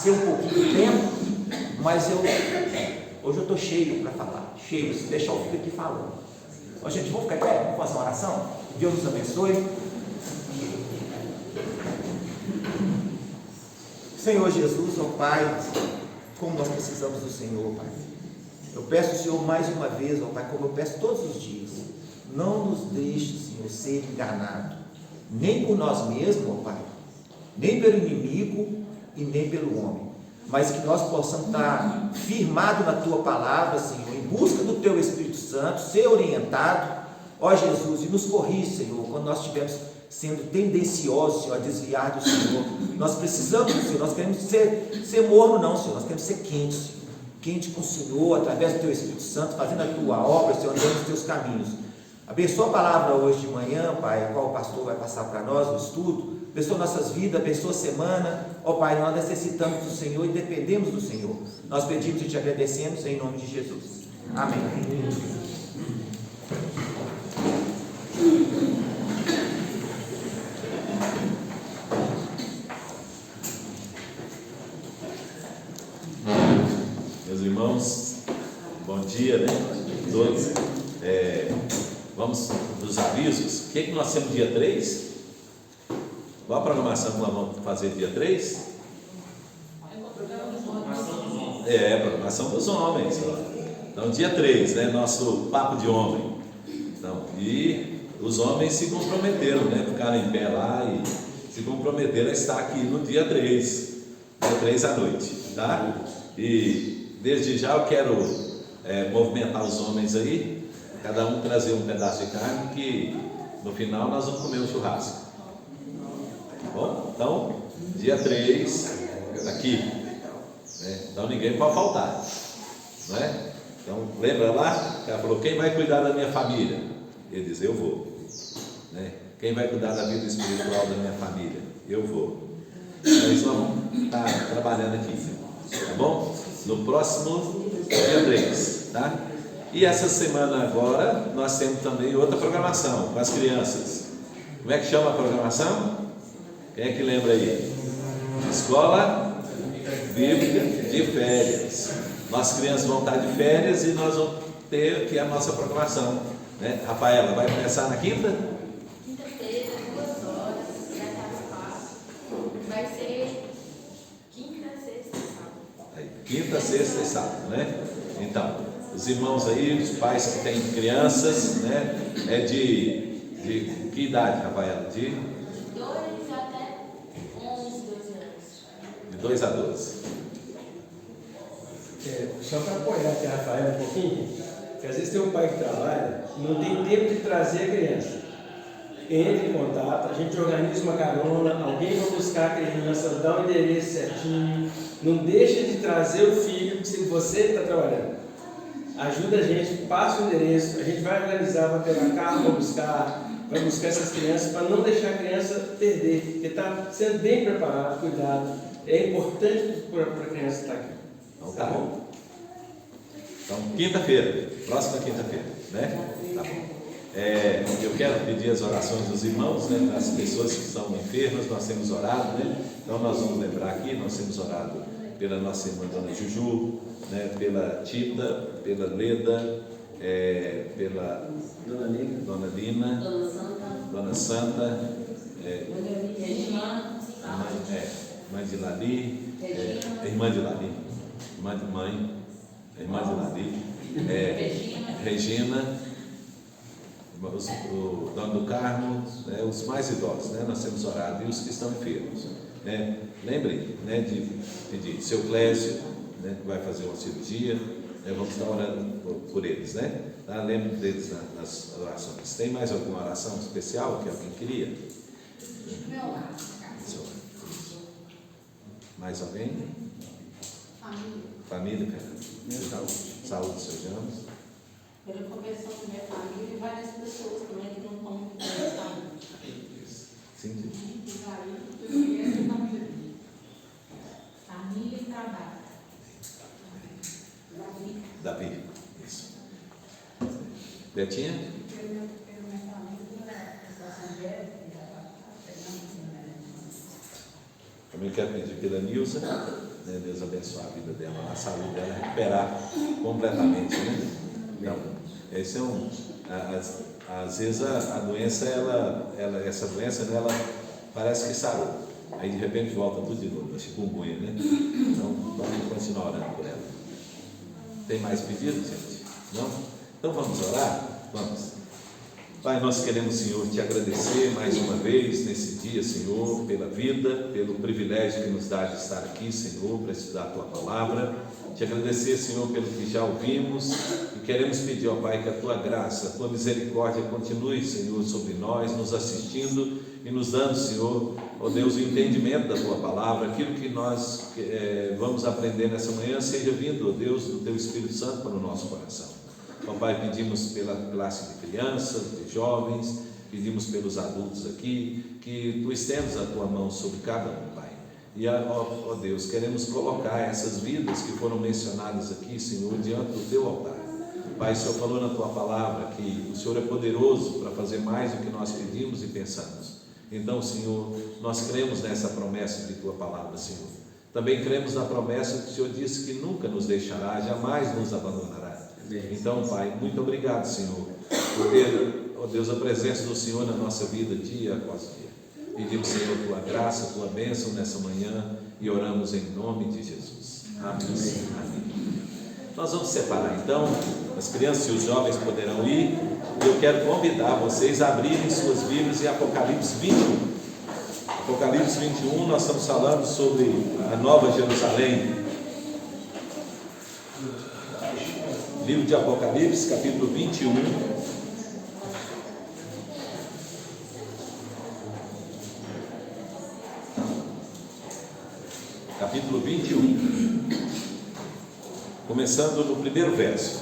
ser um pouquinho de tempo, mas hoje eu estou cheio para falar, cheio, se deixar eu fico aqui falando. Ó, gente, vamos ficar aqui, vamos fazer uma oração? Deus nos abençoe. Senhor Jesus, ó Pai, como nós precisamos do Senhor, Pai. Eu peço ao Senhor mais uma vez, ó Pai, como eu peço todos os dias, não nos deixe, Senhor, ser enganado, nem por nós mesmos, ó Pai, nem pelo inimigo e nem pelo homem, mas que nós possamos estar firmados na Tua palavra, Senhor, em busca do Teu Espírito Santo, ser orientado, ó Jesus, e nos corrige, Senhor, quando nós estivermos sendo tendenciosos, Senhor, a desviar do Senhor. Nós precisamos do Senhor, nós queremos ser morno não, Senhor, nós queremos ser quentes, Senhor, quente com o Senhor, através do Teu Espírito Santo, fazendo a Tua obra, Senhor, andando nos Teus caminhos. Abençoa a palavra hoje de manhã, Pai, a qual o pastor vai passar para nós, o estudo. Abençoa nossas vidas, abençoa a semana. Ó Pai, nós necessitamos do Senhor e dependemos do Senhor. Nós pedimos e te agradecemos em nome de Jesus. Amém. Meus irmãos, bom dia, né? Todos. Vamos dos avisos. O que nós temos dia 3? Qual a programação que nós vamos fazer dia 3? Programação dos homens. Então, dia 3, né? Nosso papo de homem. Então, e os homens se comprometeram, né? Ficaram em pé lá e se comprometeram a estar aqui no dia 3, dia 3 à noite, tá? E desde já eu quero movimentar os homens aí, cada um trazer um pedaço de carne, que no final nós vamos comer um churrasco. Bom, então, dia 3, aqui, né? Então ninguém pode faltar, não é? Então, lembra lá? O cara falou: quem vai cuidar da minha família? Ele diz: eu vou, né? Quem vai cuidar da vida espiritual da minha família? Eu vou. Nós vamos estar trabalhando aqui, tá bom? No próximo dia 3, tá? E essa semana agora nós temos também outra programação com as crianças. Como é que chama a programação? Quem é que lembra aí? Escola Bíblica de Férias. Nossas crianças vão estar de férias e nós vamos ter aqui a nossa programação, né? Rafaela, vai começar na quinta? Quinta-feira, 2 horas, vai estar espaço. Vai ser quinta, sexta e sábado. Quinta, sexta e sábado, né? Então, os irmãos aí, os pais que têm crianças, né? É de que idade, Rafaela? De 2 até 11, 12 anos. de 2 a 12. Só para apoiar aqui a Rafaela um pouquinho, porque às vezes tem um pai que trabalha e não tem tempo de trazer a criança. Entre em contato, a gente organiza uma carona, alguém vai buscar a criança, dá o endereço certinho, não deixa de trazer o filho se você está trabalhando. Ajuda a gente, passa o endereço, a gente vai organizar, vai pegar carro, vai buscar essas crianças, para não deixar a criança perder, porque está sendo bem preparado, cuidado. É importante para a criança estar aqui. Então tá bom. Então, quinta-feira, próxima quinta-feira, né? Tá bom. Eu quero pedir as orações dos irmãos, né? Para as pessoas que estão enfermas, nós temos orado, né? Então nós vamos lembrar aqui, nós temos orado pela nossa irmã Dona Juju, né? Pela Tita, pela Leda, pela Dona Lina, Dona Santa, Mãe de Lali, irmã de Lali, irmã de mãe, irmã de Lali, Regina, o Dono do Carmo, né, os mais idosos, né, nós temos orado, e os que estão enfermos, né? Lembrem, né, de pedir seu Clésio, né, que vai fazer uma cirurgia, né, vamos estar orando por eles, né? Tá? Lembre deles nas orações. Tem mais alguma oração especial que alguém queria? Mais alguém? Família, cara. Saúde, sejamos. Pela conversão da minha família e várias pessoas também que não estão conversando. Sim. Família e trabalho. Davi. Isso. Betinha? Também quero pedir pela Nilza. né? Deus abençoar a vida dela, a saúde dela, recuperar completamente, né? Então, esse às vezes a doença, essa doença, né, ela parece que sarou, aí de repente volta tudo de novo, a chikungunya, né? Então, vamos continuar orando por ela. Tem mais pedidos, gente? Não? Então vamos orar? Vamos. Pai, nós queremos, Senhor, te agradecer mais uma vez nesse dia, Senhor, pela vida, pelo privilégio que nos dá de estar aqui, Senhor, para estudar a Tua Palavra. Te agradecer, Senhor, pelo que já ouvimos e queremos pedir, ó Pai, que a Tua graça, a Tua misericórdia continue, Senhor, sobre nós, nos assistindo e nos dando, Senhor, ó Deus, o entendimento da Tua Palavra, aquilo que nós vamos aprender nessa manhã, seja vindo, ó Deus, do Teu Espírito Santo para o nosso coração. Ó Pai, pedimos pela classe de crianças, de jovens, pedimos pelos adultos aqui, que Tu estendas a Tua mão sobre cada um, Pai. E, ó Deus, queremos colocar essas vidas que foram mencionadas aqui, Senhor, diante do Teu altar. Pai, o Senhor falou na Tua palavra que o Senhor é poderoso para fazer mais do que nós pedimos e pensamos. Então, Senhor, nós cremos nessa promessa de Tua palavra, Senhor. Também cremos na promessa que o Senhor disse que nunca nos deixará, jamais nos abandonará. Então, Pai, muito obrigado, Senhor, por ter, ó Deus, a presença do Senhor na nossa vida dia após dia. Pedimos, Senhor, Tua graça, Tua bênção nessa manhã e oramos em nome de Jesus. Amém. Amém. Nós vamos separar então, as crianças e os jovens poderão ir, e eu quero convidar vocês a abrirem suas Bíblias em Apocalipse 21. Apocalipse 21, nós estamos falando sobre a Nova Jerusalém. Livro de Apocalipse, capítulo 21. Capítulo 21. Começando no primeiro verso.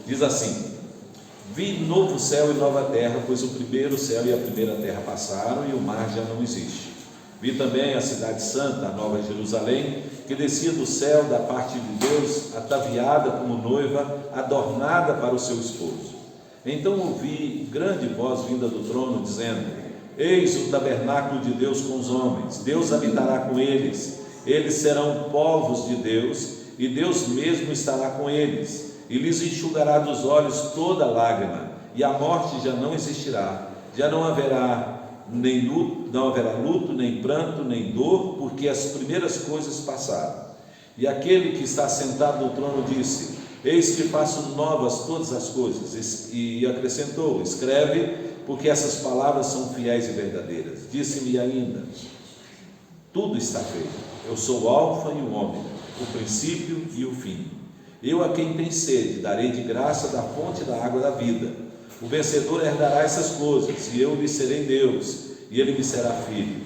Diz assim: Vi novo céu e nova terra, pois o primeiro céu e a primeira terra passaram e o mar já não existe. Vi também a cidade santa, a Nova Jerusalém, que descia do céu da parte de Deus, ataviada como noiva, adornada para o seu esposo. Então ouvi grande voz vinda do trono, dizendo: Eis o tabernáculo de Deus com os homens, Deus habitará com eles, eles serão povos de Deus, e Deus mesmo estará com eles, e lhes enxugará dos olhos toda lágrima, e a morte já não existirá, já não haverá luto, nem pranto, nem dor, porque as primeiras coisas passaram. E aquele que está sentado no trono disse: Eis que faço novas todas as coisas. E acrescentou: Escreve, porque essas palavras são fiéis e verdadeiras. Disse-me ainda: Tudo está feito. Eu sou o Alfa e o Ômega, o princípio e o fim. Eu a quem tem sede darei de graça da fonte da água da vida. O vencedor herdará essas coisas, e eu lhe serei Deus, e ele me será filho.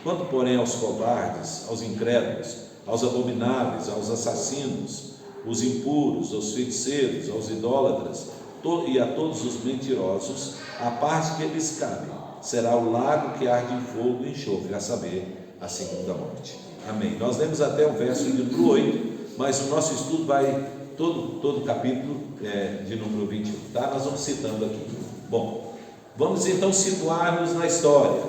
Quanto, porém, aos covardes, aos incrédulos, aos abomináveis, aos assassinos, os impuros, aos feiticeiros, aos idólatras, e a todos os mentirosos, a parte que lhes cabe será o lago que arde em fogo e enxofre, a saber, a segunda morte. Amém. Nós lemos até o verso de número 8, mas o nosso estudo vai todo o capítulo de número 21, tá? Nós vamos citando aqui. Bom, vamos então situar-nos na história.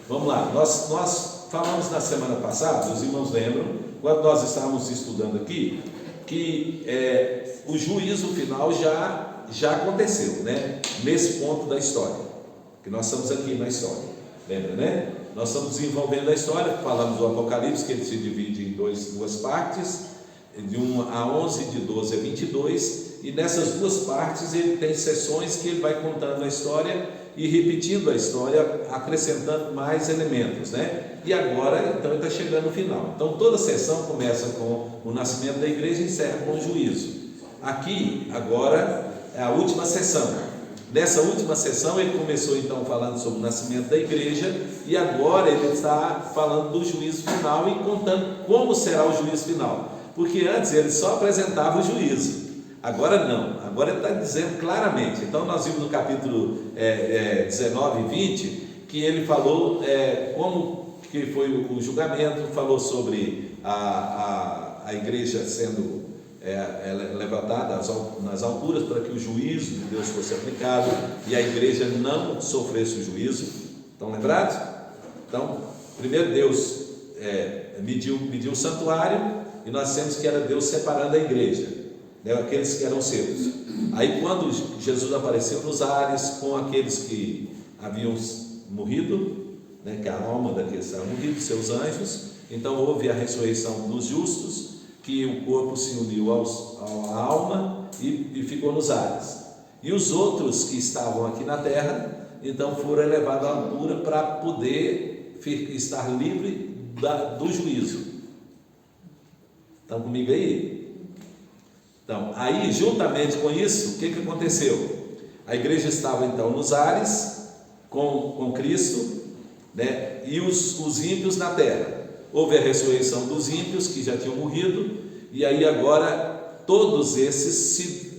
Vamos lá, nós falamos na semana passada, os irmãos lembram, quando nós estávamos estudando aqui, que o juízo final já aconteceu, né? Nesse ponto da história, que nós estamos aqui na história, lembra, né? Nós estamos desenvolvendo a história, falamos do Apocalipse, que ele se divide em duas partes, de 1 a 11, de 12 a 22, e nessas duas partes ele tem sessões que ele vai contando a história e repetindo a história, acrescentando mais elementos, né? E agora, então, ele está chegando no final. Então, toda sessão começa com o nascimento da igreja e encerra com o juízo. Aqui, agora, é a última sessão. Nessa última sessão ele começou então falando sobre o nascimento da igreja, e agora ele está falando do juízo final e contando como será o juízo final, porque antes ele só apresentava o juízo, agora não, agora ele está dizendo claramente. Então nós vimos no capítulo 19 e 20 que ele falou como que foi o julgamento, falou sobre a igreja sendo levantada nas alturas para que o juízo de Deus fosse aplicado e a igreja não sofresse o juízo. Estão lembrados? Então, primeiro Deus mediu o santuário, e nós dissemos que era Deus separando a igreja, né, aqueles que eram seus. Aí quando Jesus apareceu nos ares com aqueles que haviam morrido, né, que a alma daqueles que estavam morridos, seus anjos, então houve a ressurreição dos justos, que o corpo se uniu à alma e ficou nos ares. E os outros que estavam aqui na terra, então foram elevados à altura para poder estar livre do juízo. Estão comigo aí? Então, aí juntamente com isso, o que aconteceu? A igreja estava então nos ares com Cristo, né? E os ímpios na terra. Houve a ressurreição dos ímpios que já tinham morrido, e aí agora todos esses se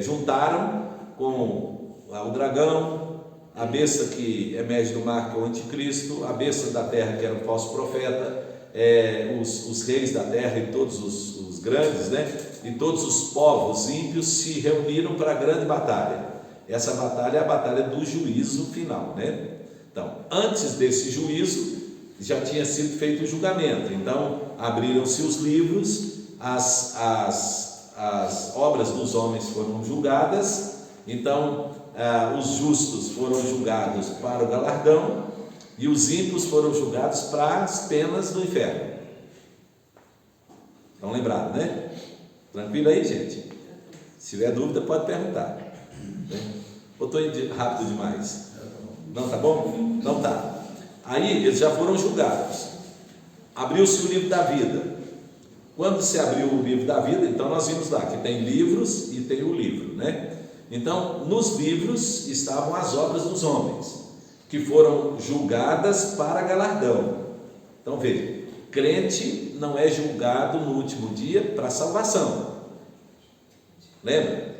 juntaram com o dragão, a besta que emerge do mar, que é o anticristo, a besta da terra, que era o falso profeta, os reis da terra e todos os grandes, né? E todos os povos ímpios se reuniram para a grande batalha. Essa batalha é a batalha do juízo final, né? Então, antes desse juízo, já tinha sido feito o julgamento. Então, abriram-se os livros, as obras dos homens foram julgadas. Então, os justos foram julgados para o galardão, e os ímpios foram julgados para as penas do inferno. Estão lembrados, né? Tranquilo aí, gente? Se tiver dúvida, pode perguntar. Ou estou indo rápido demais? Não, tá bom? Então tá. Aí eles já foram julgados. Abriu-se o livro da vida. Quando se abriu o livro da vida, então nós vimos lá que tem livros e tem o livro, né? Então, nos livros estavam as obras dos homens, que foram julgadas para galardão. Então veja, crente não é julgado no último dia para salvação. Lembra?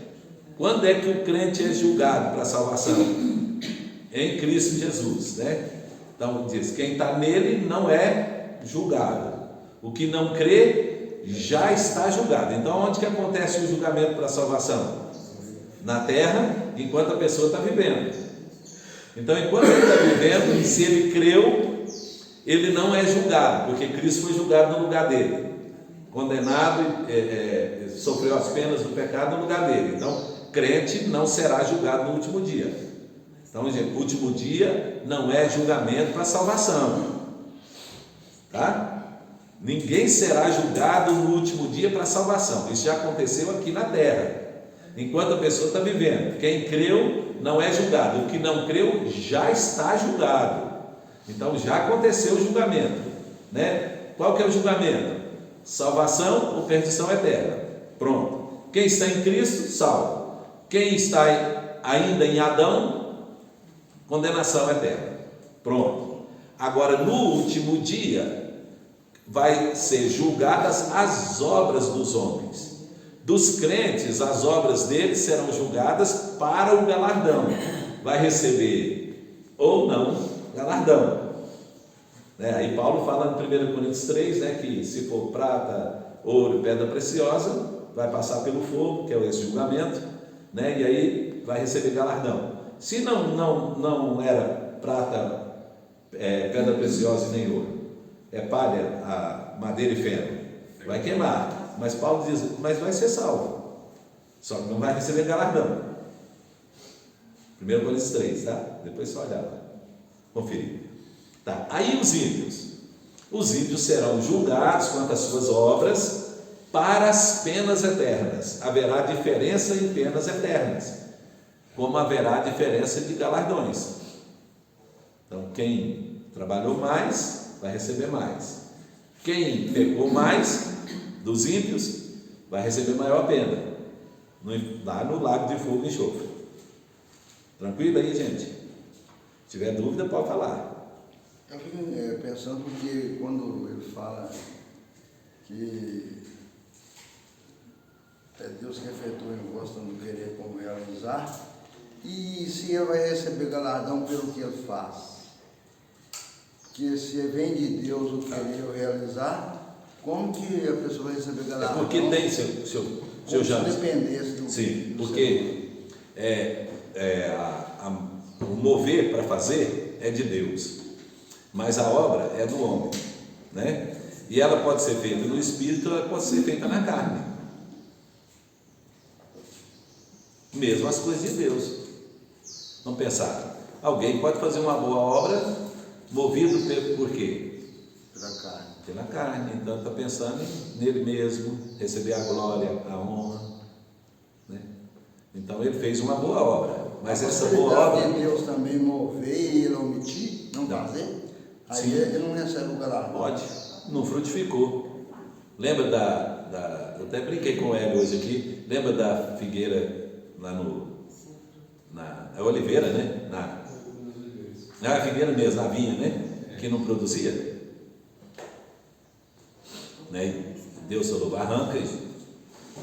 Quando é que o crente é julgado para salvação? Em Cristo Jesus, né? Então diz, quem está nele não é julgado. O que não crê já está julgado. Então onde que acontece o julgamento para a salvação? Na terra, enquanto a pessoa está vivendo. Então, enquanto ele está vivendo, se ele creu, ele não é julgado, porque Cristo foi julgado no lugar dele, condenado, sofreu as penas do pecado no lugar dele. Então, crente não será julgado no último dia. Então, gente, o último dia não é julgamento para salvação, tá? Ninguém será julgado no último dia para salvação. Isso já aconteceu aqui na terra, enquanto a pessoa está vivendo. Quem creu não é julgado, o que não creu já está julgado. Então já aconteceu o julgamento, né? Qual que é o julgamento? Salvação ou perdição eterna? Pronto. Quem está em Cristo, salvo. Quem está ainda em Adão, condenação eterna. Pronto. Agora, no último dia, vai ser julgadas as obras dos homens. Dos crentes, as obras deles serão julgadas para o galardão. Vai receber ou não galardão. Aí Paulo fala no 1 Coríntios 3, né, que se for prata, ouro e pedra preciosa, vai passar pelo fogo, que é esse julgamento, né, e aí vai receber galardão. Se não era prata, pedra preciosa e nem ouro, é palha, a madeira e feno, vai queimar. Mas Paulo diz, mas vai ser salvo, só que não vai receber galardão. 1 Coríntios 3, tá? Depois só olhar lá, conferir. Tá. Aí os ímpios serão julgados quanto às suas obras para as penas eternas. Haverá diferença em penas eternas, como haverá diferença de galardões. Então, quem trabalhou mais vai receber mais. Quem pecou mais dos ímpios vai receber maior pena, lá no lago de fogo e enxofre. Tranquilo aí, gente? Se tiver dúvida, pode falar. Eu fico pensando, porque quando ele fala que é Deus que efetua em vós tanto querer como realizar, e se ele vai receber galardão pelo que ele faz, que se vem de Deus o querer ou realizar, como que a pessoa vai receber galardão? Porque tem, seu James. Se dependesse do... Sim, porque o mover para fazer é de Deus. mas a obra é do homem, né? E ela pode ser feita no espírito, ela pode ser feita na carne. Mesmo as coisas de Deus. Vamos pensar, alguém pode fazer uma boa obra movido por quê? Pela carne. Pela carne. Então está pensando nele mesmo, receber a glória, a honra, né? Então ele fez uma boa obra, mas essa boa obra de Deus também mover e ele omitir, não fazer, aí Sim. ele não recebe o galardão. pode, não frutificou. Lembra eu até brinquei com o Hélio hoje aqui, lembra da figueira lá na oliveira, né? Na figueira mesmo, na vinha, né? Que não produzia, né? E Deus falou, arranca e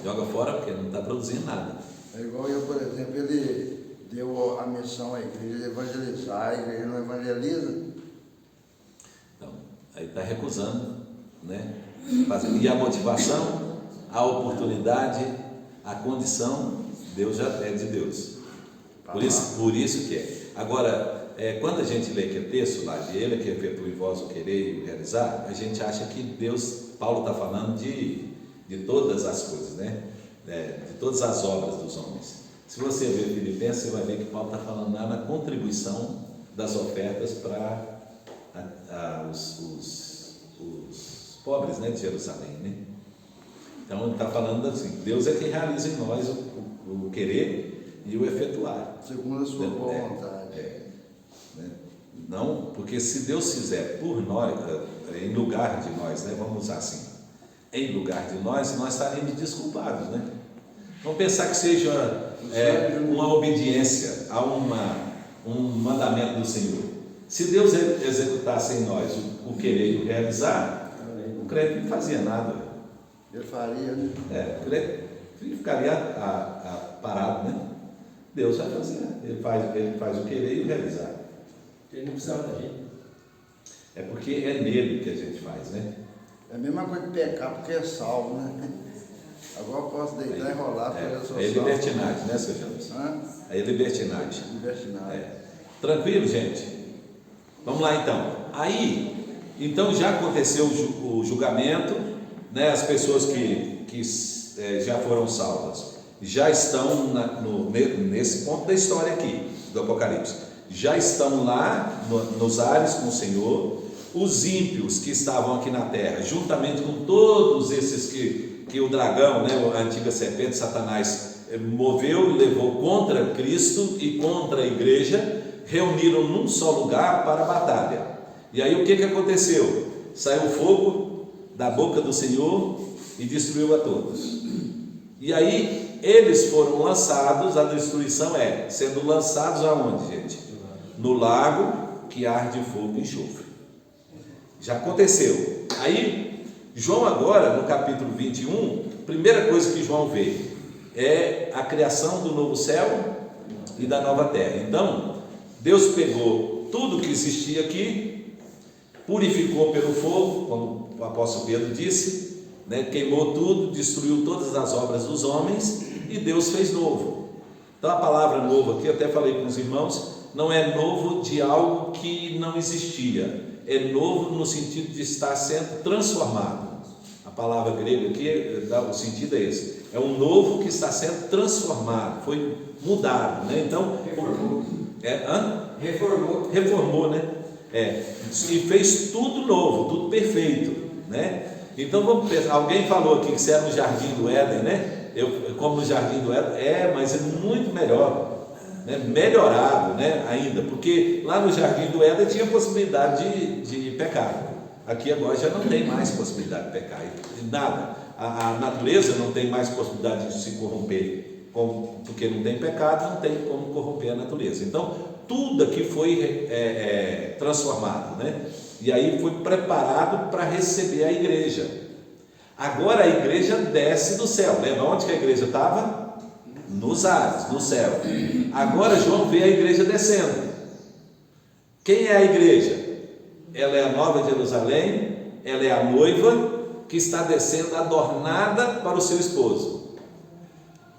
joga fora porque não está produzindo nada. É igual eu, por exemplo, ele deu a missão à igreja de evangelizar, a igreja não evangeliza. Então, aí está recusando, né? E a motivação, a oportunidade, a condição, Deus já é de Deus. Por isso que é. Agora, quando a gente lê aquele texto lá de ele que efetua em vós o querer e o realizar, a gente acha que Deus, Paulo está falando de todas as coisas, né? De todas as obras dos homens. Se você ver Filipenses, você vai ver que Paulo está falando lá na contribuição das ofertas para os pobres, né, de Jerusalém, né? Então ele está falando assim, Deus é quem realiza em nós o querer e o efetuar. Segundo a sua boa vontade. Né? Não, porque se Deus fizer por nós, em lugar de nós, né, vamos usar assim, em lugar de nós estaremos desculpados, né? Vamos pensar que seja uma obediência a um mandamento do Senhor. Se Deus executasse em nós o querer e o realizar, o crente não fazia nada. Ele faria, né? O crente ficaria parado, né? Deus vai fazer, ele faz o querer e o realizar. Ele não precisava da gente. É porque é nele que a gente faz, né? É a mesma coisa de pecar porque é salvo, né? Agora eu posso deitar e rolar porque eu sou salvo. É libertinagem, né, seu James? É libertinagem. Libertinagem. Tranquilo, gente? Vamos lá então. Aí, então já aconteceu o julgamento, né? As pessoas que já foram salvas já estão nesse ponto da história aqui do Apocalipse, já estão lá nos ares com o Senhor. Os ímpios que estavam aqui na terra, juntamente com todos esses que o dragão, né, a antiga serpente, Satanás, moveu e levou contra Cristo e contra a igreja, reuniram num só lugar para a batalha. E aí o que aconteceu? Saiu fogo da boca do Senhor e destruiu a todos. E aí eles foram lançados, a destruição sendo lançados aonde, gente? No lago que arde fogo e enxofre. Já aconteceu. Aí João agora, no capítulo 21, primeira coisa que João vê é a criação do novo céu e da nova terra. Então, Deus pegou tudo que existia aqui, purificou pelo fogo, como o apóstolo Pedro disse, né? Queimou tudo, destruiu todas as obras dos homens e Deus fez novo. Então a palavra novo aqui, eu até falei com os irmãos, não é novo de algo que não existia, é novo no sentido de estar sendo transformado. A palavra grega aqui, o sentido é esse, é um novo que está sendo transformado, foi mudado, né? Então, reformou, né? E fez tudo novo, tudo perfeito, né? Então vamos pensar, alguém falou aqui que você era no Jardim do Éden, né? Eu como no Jardim do Éden, mas é muito melhor, né? Melhorado, né? Ainda, porque lá no Jardim do Éden tinha possibilidade de pecado. Aqui agora já não tem mais possibilidade de pecar, nada. A natureza não tem mais possibilidade de se corromper, porque não tem pecado, não tem como corromper a natureza. Então tudo aqui foi transformado, né? E aí foi preparado para receber a igreja. Agora a igreja desce do céu. Lembra onde que a igreja estava? Nos ares, no céu. Agora João vê a igreja descendo. Quem é a igreja? Ela é a Nova Jerusalém, ela é a noiva que está descendo adornada para o seu esposo.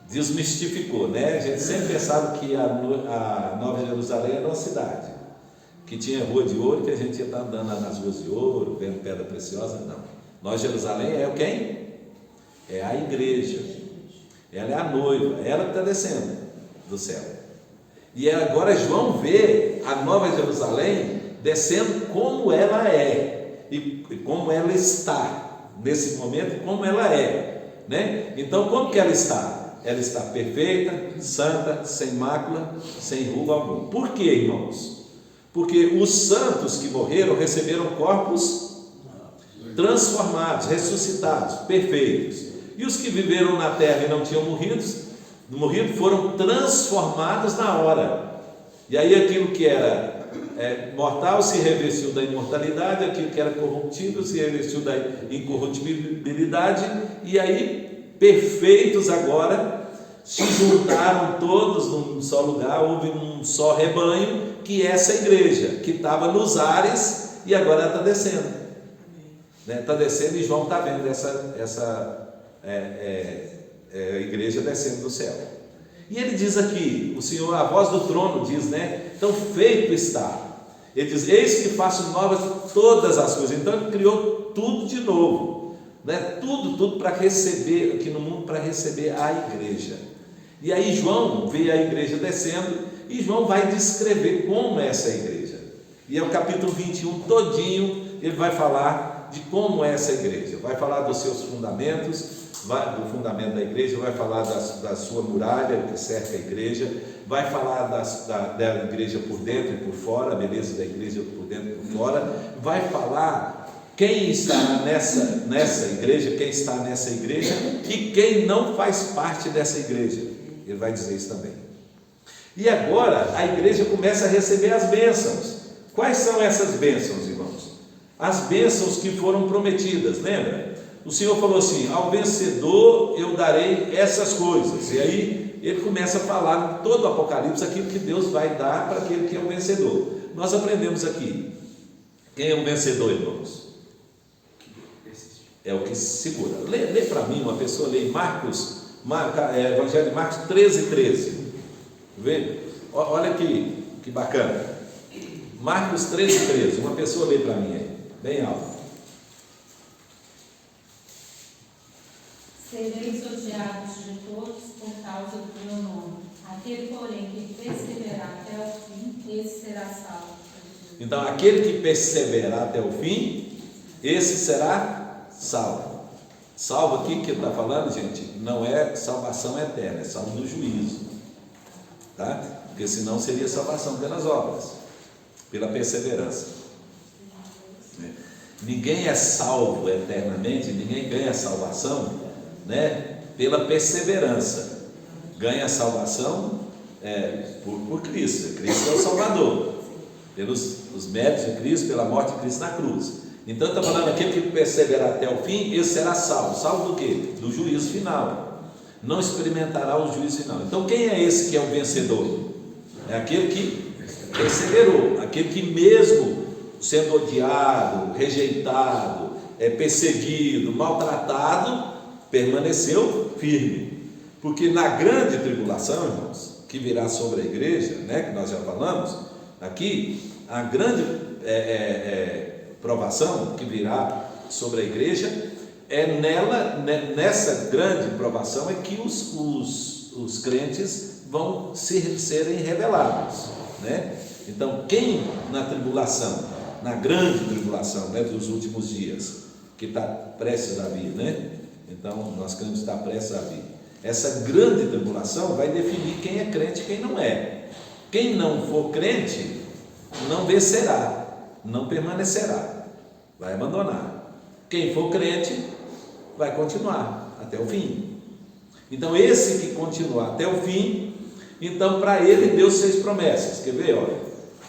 Desmistificou, né? A gente sempre pensava que a Nova Jerusalém era uma cidade. que tinha rua de ouro, que a gente ia estar andando lá nas ruas de ouro, vendo pedra preciosa, não. Nós, Jerusalém, é o quem? É a igreja. Ela é a noiva, ela que está descendo do céu. E agora João vê a nova Jerusalém descendo como ela é e como ela está nesse momento, como ela é, né? Então, como que ela está? Ela está perfeita, santa, sem mácula, sem ruga algum. Por quê, irmãos? Porque os santos que morreram receberam corpos transformados, ressuscitados, perfeitos. E os que viveram na terra e não tinham morrido foram transformados na hora. E aí aquilo que era mortal se revestiu da imortalidade, aquilo que era corruptível se revestiu da incorruptibilidade, e aí perfeitos agora se juntaram todos num só lugar, houve um só rebanho, que é essa igreja, que estava nos ares e agora ela está descendo, né? Está descendo, e João está vendo essa igreja descendo do céu. E ele diz aqui, o Senhor, a voz do trono diz, né? Então feito está. Ele diz: eis que faço novas todas as coisas. Então ele criou tudo de novo, né? Tudo para receber aqui no mundo, para receber a igreja. E aí João vê a igreja descendo, e João vai descrever como é essa igreja. E é o capítulo 21 todinho, ele vai falar de como é essa igreja, vai falar dos seus fundamentos, do fundamento da igreja, vai falar da sua muralha que cerca a igreja, vai falar da igreja por dentro e por fora, a beleza da igreja por dentro e por fora, vai falar quem está nessa igreja, quem está nessa igreja e quem não faz parte dessa igreja. Ele vai dizer isso também. E agora a igreja começa a receber as bênçãos. Quais são essas bênçãos, irmãos? As bênçãos que foram prometidas, lembra? O Senhor falou assim: ao vencedor eu darei essas coisas. E aí ele começa a falar em todo o Apocalipse aquilo que Deus vai dar para aquele que é o vencedor. Nós aprendemos aqui, quem é o vencedor, irmãos? É o que se segura. Lê para mim, uma pessoa lê Evangelho de Marcos 13:13. Vê? Olha que bacana. Marcos 13:13. Uma pessoa lê para mim aí, bem alto. Sereis odiados de todos por causa do meu nome. Aquele, porém, que perseverar até o fim, esse será salvo. Então, aquele que perseverar até o fim, esse será salvo. Salvo aqui que está falando, gente, não é salvação eterna, é salvo do juízo, tá? Porque senão seria salvação pelas obras, pela perseverança. Ninguém é salvo eternamente, ninguém ganha salvação, né, pela perseverança. Ganha salvação por Cristo. Cristo é o Salvador, pelos os méritos de Cristo, pela morte de Cristo na cruz. Então está falando, aquele que perseverar até o fim, esse será salvo. Salvo do quê? Do juízo final. Não experimentará o juízo final. Então quem é esse que é o vencedor? É aquele que perseverou, aquele que mesmo sendo odiado, rejeitado, perseguido, maltratado, permaneceu firme. Porque na grande tribulação, irmãos, que virá sobre a igreja, né, que nós já falamos aqui, a grande provação que virá sobre a igreja, nessa grande provação é que os crentes vão serem revelados, né? Então, quem na tribulação, na grande tribulação, né, dos últimos dias, que está prestes a vir, né? Então, nós cremos que está prestes a vir. Essa grande tribulação vai definir quem é crente e quem não é. Quem não for crente não vencerá, não permanecerá, vai abandonar. Quem for crente vai continuar até o fim. Então esse que continuar até o fim, então para ele Deus fez promessas. Quer ver? Olha,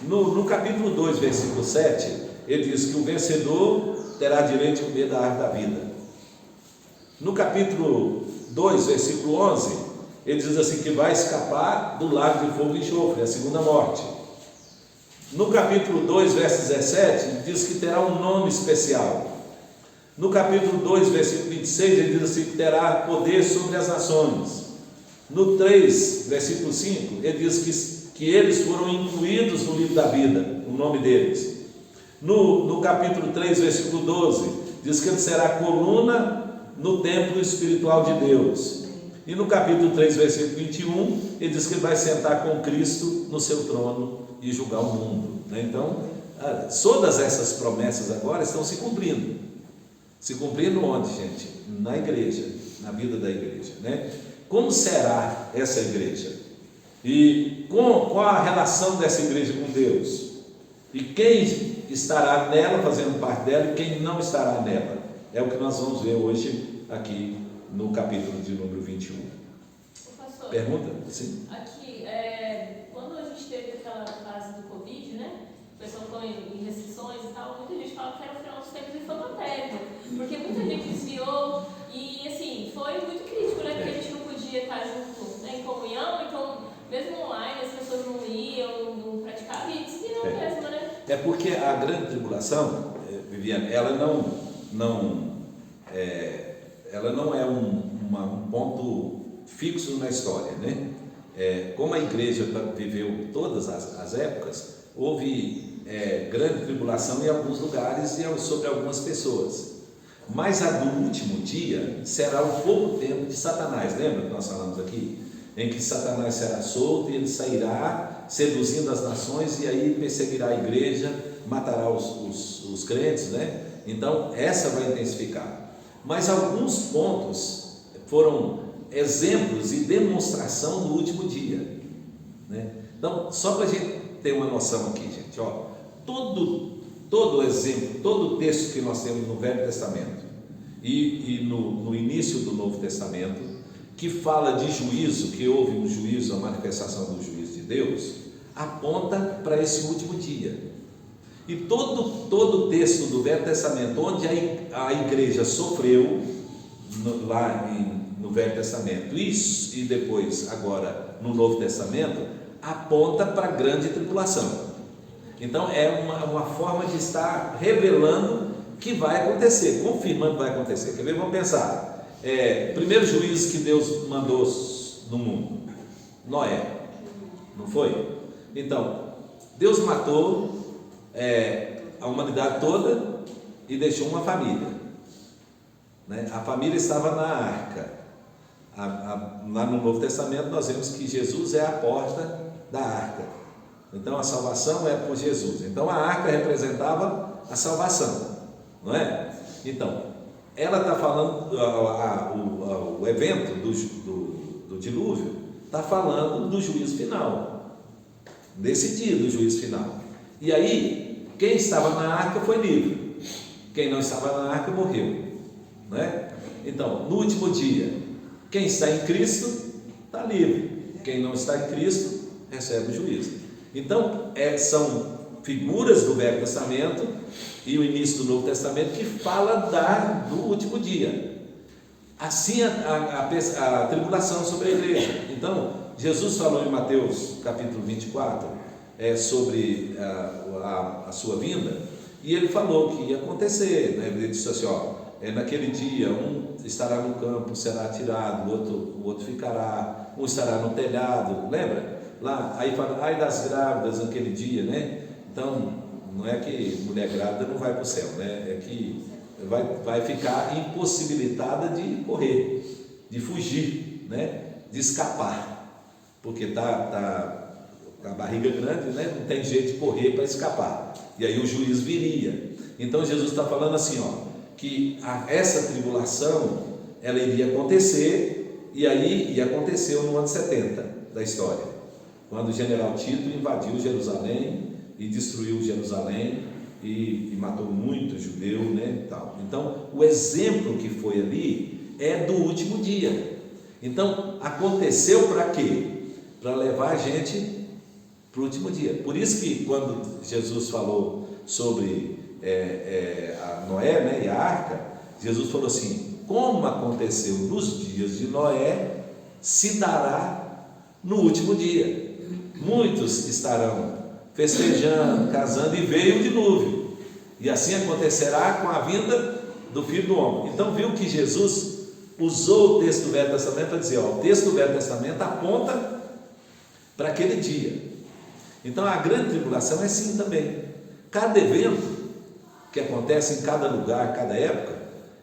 no capítulo 2, versículo 7, ele diz que o vencedor terá direito de comer da árvore da vida. No capítulo 2, versículo 11, ele diz assim, que vai escapar do lago de fogo e enxofre, a segunda morte. No capítulo 2, verso 17, ele diz que terá um nome especial. No capítulo 2, versículo 26, ele diz assim, que terá poder sobre as nações. No 3, versículo 5, ele diz que eles foram incluídos no livro da vida, o nome deles. No capítulo 3, versículo 12, diz que ele será coluna no templo espiritual de Deus. E no capítulo 3, versículo 21, ele diz que ele vai sentar com Cristo no seu trono e julgar o mundo. Então, todas essas promessas agora estão se cumprindo. Se cumprindo onde, gente? Na igreja, na vida da igreja, né? Como será essa igreja? E qual a relação dessa igreja com Deus? E quem estará nela, fazendo parte dela, e quem não estará nela? É o que nós vamos ver hoje aqui no capítulo de número 21. Pastor, Pergunta? Sim. aqui, quando a gente teve aquela fase do Covid, né? O pessoal ficou em restrições e tal, muita gente fala que era o final dos tempos e foi uma pedra, porque muita gente desviou e, assim, foi muito crítico, né? Porque a gente não podia estar junto, né, em comunhão, então, mesmo online, as pessoas não iam, não praticavam e desviaram mesmo, né? É porque a grande tribulação, Viviane, ela não é um ponto fixo na história, né? Como a igreja viveu todas as épocas, houve grande tribulação em alguns lugares e sobre algumas pessoas. Mas a do último dia será o pouco tempo de Satanás. Lembra que nós falamos aqui? Em que Satanás será solto e ele sairá seduzindo as nações e aí perseguirá a igreja, matará os crentes, né? Então essa vai intensificar. Mas alguns pontos foram exemplos e demonstração do último dia, né? Então, só para a gente ter uma noção aqui, gente, ó, todo exemplo, todo texto que nós temos no Velho Testamento e no início do Novo Testamento, que fala de juízo, que houve um juízo, a manifestação do juízo de Deus, aponta para esse último dia. E todo texto do Velho Testamento, onde a igreja sofreu, no Velho Testamento, isso, e depois agora no Novo Testamento, aponta para a grande tribulação. Então é uma forma de estar revelando que vai acontecer, confirmando que vai acontecer. Quer ver? Vamos pensar. Primeiro juízo que Deus mandou no mundo, Noé, não foi? Então, Deus matou a humanidade toda e deixou uma família, né? A família estava na arca. Lá no Novo Testamento nós vemos que Jesus é a porta da arca. Então a salvação é por Jesus. Então a arca representava a salvação, não é? Então ela está falando, o evento do dilúvio está falando do juízo final, desse dia do juízo final. E aí quem estava na arca foi livre, quem não estava na arca morreu, não é? Então no último dia, quem está em Cristo está livre, quem não está em Cristo recebe o juízo. Então, são figuras do Velho Testamento e o início do Novo Testamento que fala do último dia. Assim a tribulação sobre a igreja. Então, Jesus falou em Mateus capítulo 24 sobre a sua vinda, e ele falou que ia acontecer, né? Ele disse assim, naquele dia um estará no campo, será tirado, o outro ficará, um estará no telhado, lembra? Lá, aí fala, ai das grávidas naquele dia, né? Então, não é que mulher grávida não vai para o céu, né? É que vai ficar impossibilitada de correr, de fugir, né? De escapar, porque tá a barriga grande, né? Não tem jeito de correr para escapar, e aí o juiz viria. Então Jesus está falando assim, que essa tribulação ela iria acontecer, e aí aconteceu no ano 70 da história, quando o general Tito invadiu Jerusalém e destruiu Jerusalém e matou muito judeu, né, e tal. Então o exemplo que foi ali é do último dia. Então aconteceu para quê? Para levar a gente para o último dia. Por isso que quando Jesus falou sobre a Noé, né, e a arca, Jesus falou assim, como aconteceu nos dias de Noé, se dará no último dia. Muitos estarão festejando, casando, e veio o dilúvio, e assim acontecerá com a vinda do Filho do Homem. Então viu que Jesus usou o texto do Velho Testamento para dizer, o texto do Velho Testamento aponta para aquele dia, Então a grande tribulação é assim também. Cada evento que acontece em cada lugar, cada época,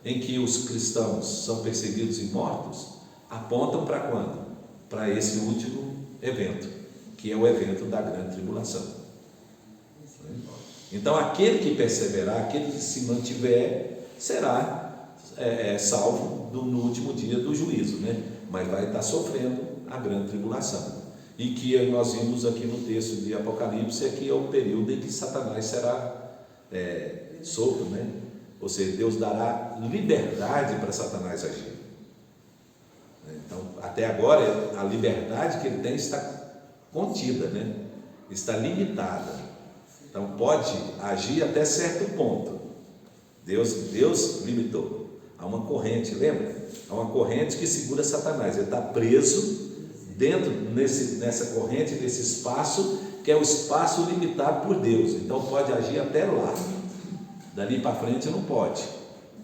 em que os cristãos são perseguidos e mortos, apontam para quando? Para esse último evento, que é o evento da grande tribulação. Então aquele que perseverar, aquele que se mantiver, será salvo no último dia do juízo, né? Mas vai estar sofrendo a grande tribulação. E que nós vimos aqui no texto de Apocalipse, que é o período em que Satanás será solto, né? Ou seja, Deus dará liberdade para Satanás agir. Então, até agora, a liberdade que ele tem está contida, né? Está limitada. Então, pode agir até certo ponto. Deus limitou. Há uma corrente, lembra? Há uma corrente que segura Satanás. Ele está preso dentro nessa corrente, nesse espaço, que é o espaço limitado por Deus. Então, pode agir até lá. Dali para frente não pode,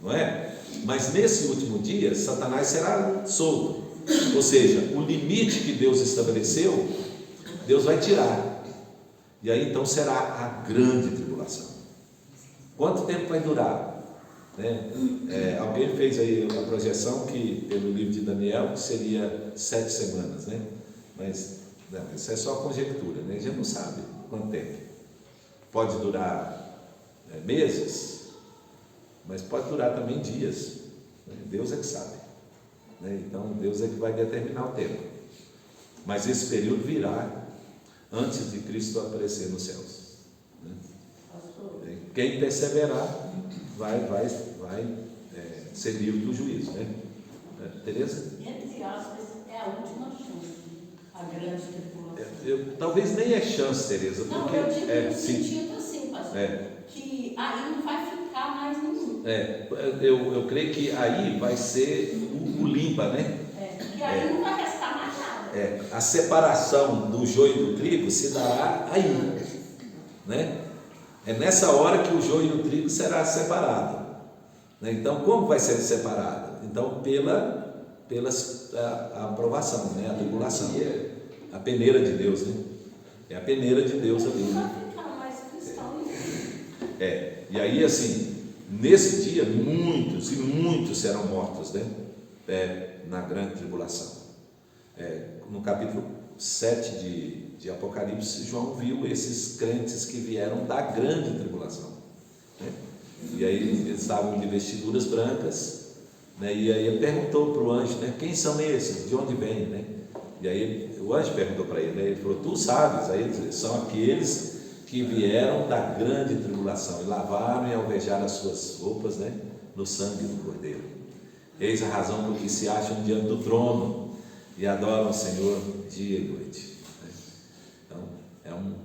não é? Mas nesse último dia, Satanás será solto. Ou seja, o limite que Deus estabeleceu, Deus vai tirar. E aí então será a grande tribulação. Quanto tempo vai durar? Alguém fez aí a projeção que, pelo livro de Daniel, que seria 7 semanas, né? Mas não, isso é só conjectura, né? A gente não sabe quanto tempo. Pode durar meses, mas pode durar também dias, né? Deus é que sabe, né? Então Deus é que vai determinar o tempo, mas esse período virá antes de Cristo aparecer nos céus, né? Quem perseverar vai ser livre do juízo, né? Tereza? Entre aspas, é a última chance, a grande tribulação. Talvez nem é chance, Tereza, Não, porque eu digo no sim. sentido assim, pastor, que aí não vai ficar mais nenhum. Eu creio que aí vai ser o limpa, né? Que aí não vai restar mais nada. A separação do joio e do trigo se dará aí, né? É nessa hora que o joio e o trigo será separado, né? Então, como vai ser separado? Então, pela a aprovação, né? A tribulação, a peneira de Deus, né? É a peneira de Deus ali, Não né? vai ficar mais cristão. E aí assim, nesse dia muitos e muitos serão mortos, né? Na grande tribulação. No capítulo 7 de Apocalipse, João viu esses crentes que vieram da grande tribulação, né? E aí eles estavam de vestiduras brancas, né? E aí ele perguntou para o anjo, né? Quem são esses? De onde vêm, né? E aí o anjo perguntou para ele, né? Ele falou, tu sabes. Aí ele disse, são aqueles que vieram da grande tribulação e lavaram e alvejaram as suas roupas, né? No sangue do Cordeiro. Eis a razão por que se acham diante do trono e adoram o Senhor dia e noite. Então,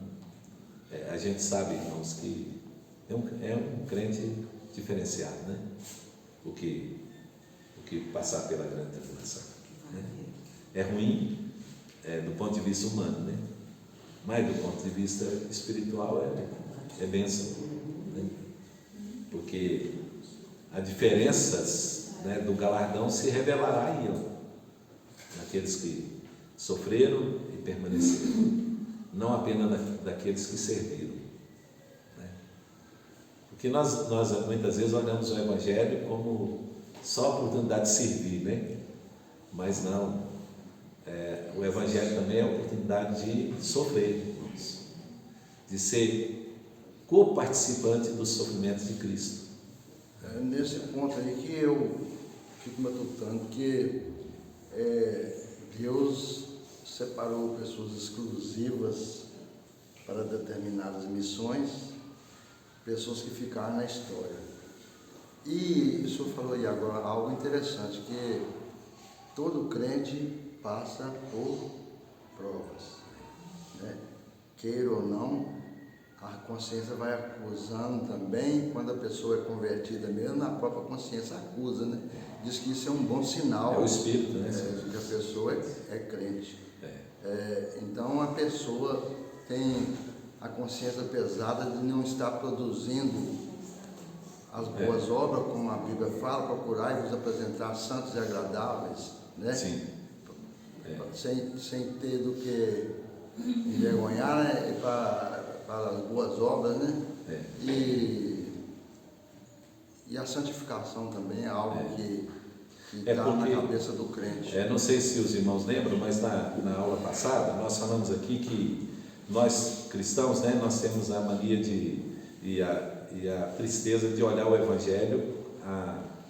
a gente sabe, irmãos, que é um crente diferenciado, né? O que passar pela grande tribulação, né? É ruim do ponto de vista humano, né? Mas do ponto de vista espiritual é bênção, né? Porque as diferenças, né, do galardão se revelará aí, naqueles que sofreram e permaneceram, não apenas daqueles que serviram, né? Porque nós muitas vezes olhamos o Evangelho como só a oportunidade de servir, né? Mas não, o Evangelho também é a oportunidade de sofrer, irmãos, de ser co-participante dos sofrimentos de Cristo. Nesse ponto aí que eu fico matutando, que Deus separou pessoas exclusivas para determinadas missões, pessoas que ficaram na história. E o senhor falou aí agora algo interessante, que todo crente passa por provas, né? Queira ou não, a consciência vai acusando também. Quando a pessoa é convertida mesmo, a própria consciência acusa, né? Diz que isso é um bom sinal. É o Espírito, né? Que a pessoa é crente. Então a pessoa tem a consciência pesada de não estar produzindo as boas obras, como a Bíblia fala, procurai-vos apresentar santos e agradáveis, né? Sim. Sem ter do que envergonhar, né? Para as boas obras, né? E a santificação também é algo que está na cabeça do crente. Não sei se os irmãos lembram, mas na aula passada nós falamos aqui que nós cristãos, né, nós temos a mania e a tristeza de olhar o Evangelho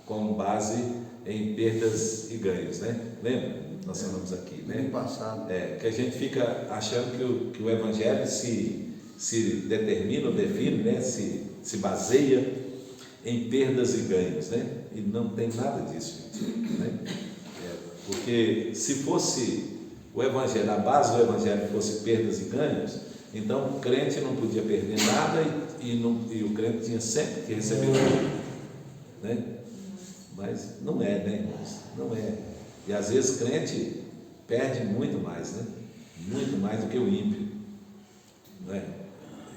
com base em perdas e ganhos, né? Lembra? Nós falamos aqui, né? No passado. Que a gente fica achando que o Evangelho se determina ou define, né? Se baseia em perdas e ganhos, né? E não tem nada disso, né? Porque se fosse o Evangelho, a base do Evangelho fosse perdas e ganhos, então o crente não podia perder nada e o crente tinha sempre que receber tudo, né? Mas não é, né, irmãos? Não é. E às vezes o crente perde muito mais, né? Muito mais do que o ímpio, né?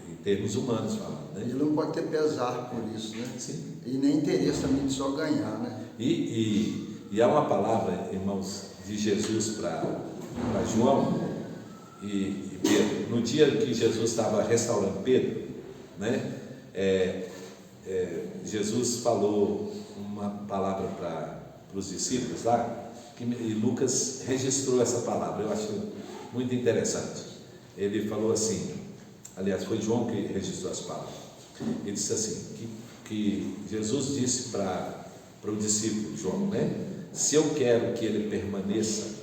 Em termos humanos falando, né? Ele não pode ter pesar por isso, né? Sim. E nem interesse também de só ganhar, né? E há uma palavra, irmãos, de Jesus para João e Pedro. No dia que Jesus estava restaurando Pedro, né? Jesus falou uma palavra para os discípulos lá, e Lucas registrou essa palavra. Eu acho muito interessante. Ele falou assim, aliás, foi João que registrou as palavras. Ele disse assim, que Jesus disse para o discípulo João, né? Se eu quero que ele permaneça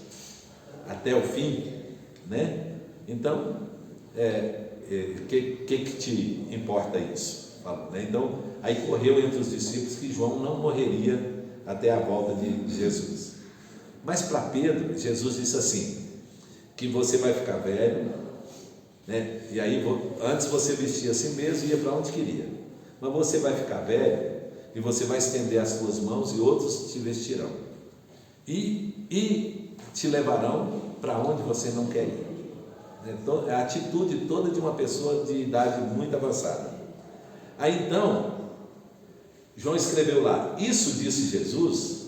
até o fim, né? Então, que te importa isso? Fala, né? Então, aí correu entre os discípulos que João não morreria até a volta de Jesus. Mas para Pedro, Jesus disse assim, que você vai ficar velho, né? E aí antes você vestia a si mesmo e ia para onde queria, mas você vai ficar velho e você vai estender as suas mãos e outros te vestirão e te levarão para onde você não quer ir. Então, é a atitude toda de uma pessoa de idade muito avançada. Aí então João escreveu lá, isso disse Jesus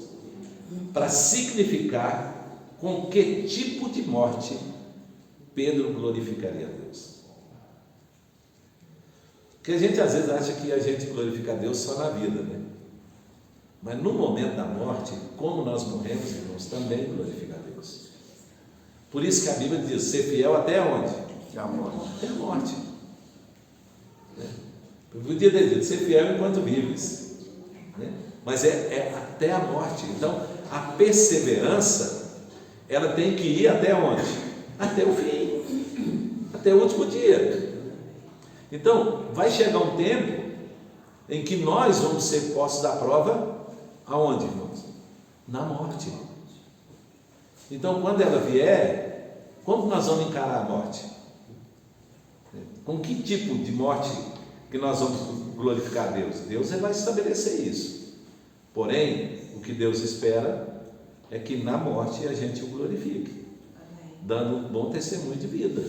para significar com que tipo de morte Pedro glorificaria a Deus. Porque a gente às vezes acha que a gente glorifica a Deus só na vida, né? Mas no momento da morte, como nós morremos, irmãos, também glorifica a Deus. Por isso que a Bíblia diz, ser fiel até onde? Até a morte. Até a morte. Eu podia ter dito, ser fiel enquanto vives, né? Mas é até a morte. Então, a perseverança, ela tem que ir até onde? Até o fim, até o último dia. Então, vai chegar um tempo em que nós vamos ser postos à prova, aonde, irmãos? Na morte. Então, quando ela vier, como nós vamos encarar a morte? Com que tipo de morte que nós vamos glorificar a Deus? Deus vai estabelecer isso. Porém, o que Deus espera é que na morte a gente o glorifique, dando um bom testemunho de vida,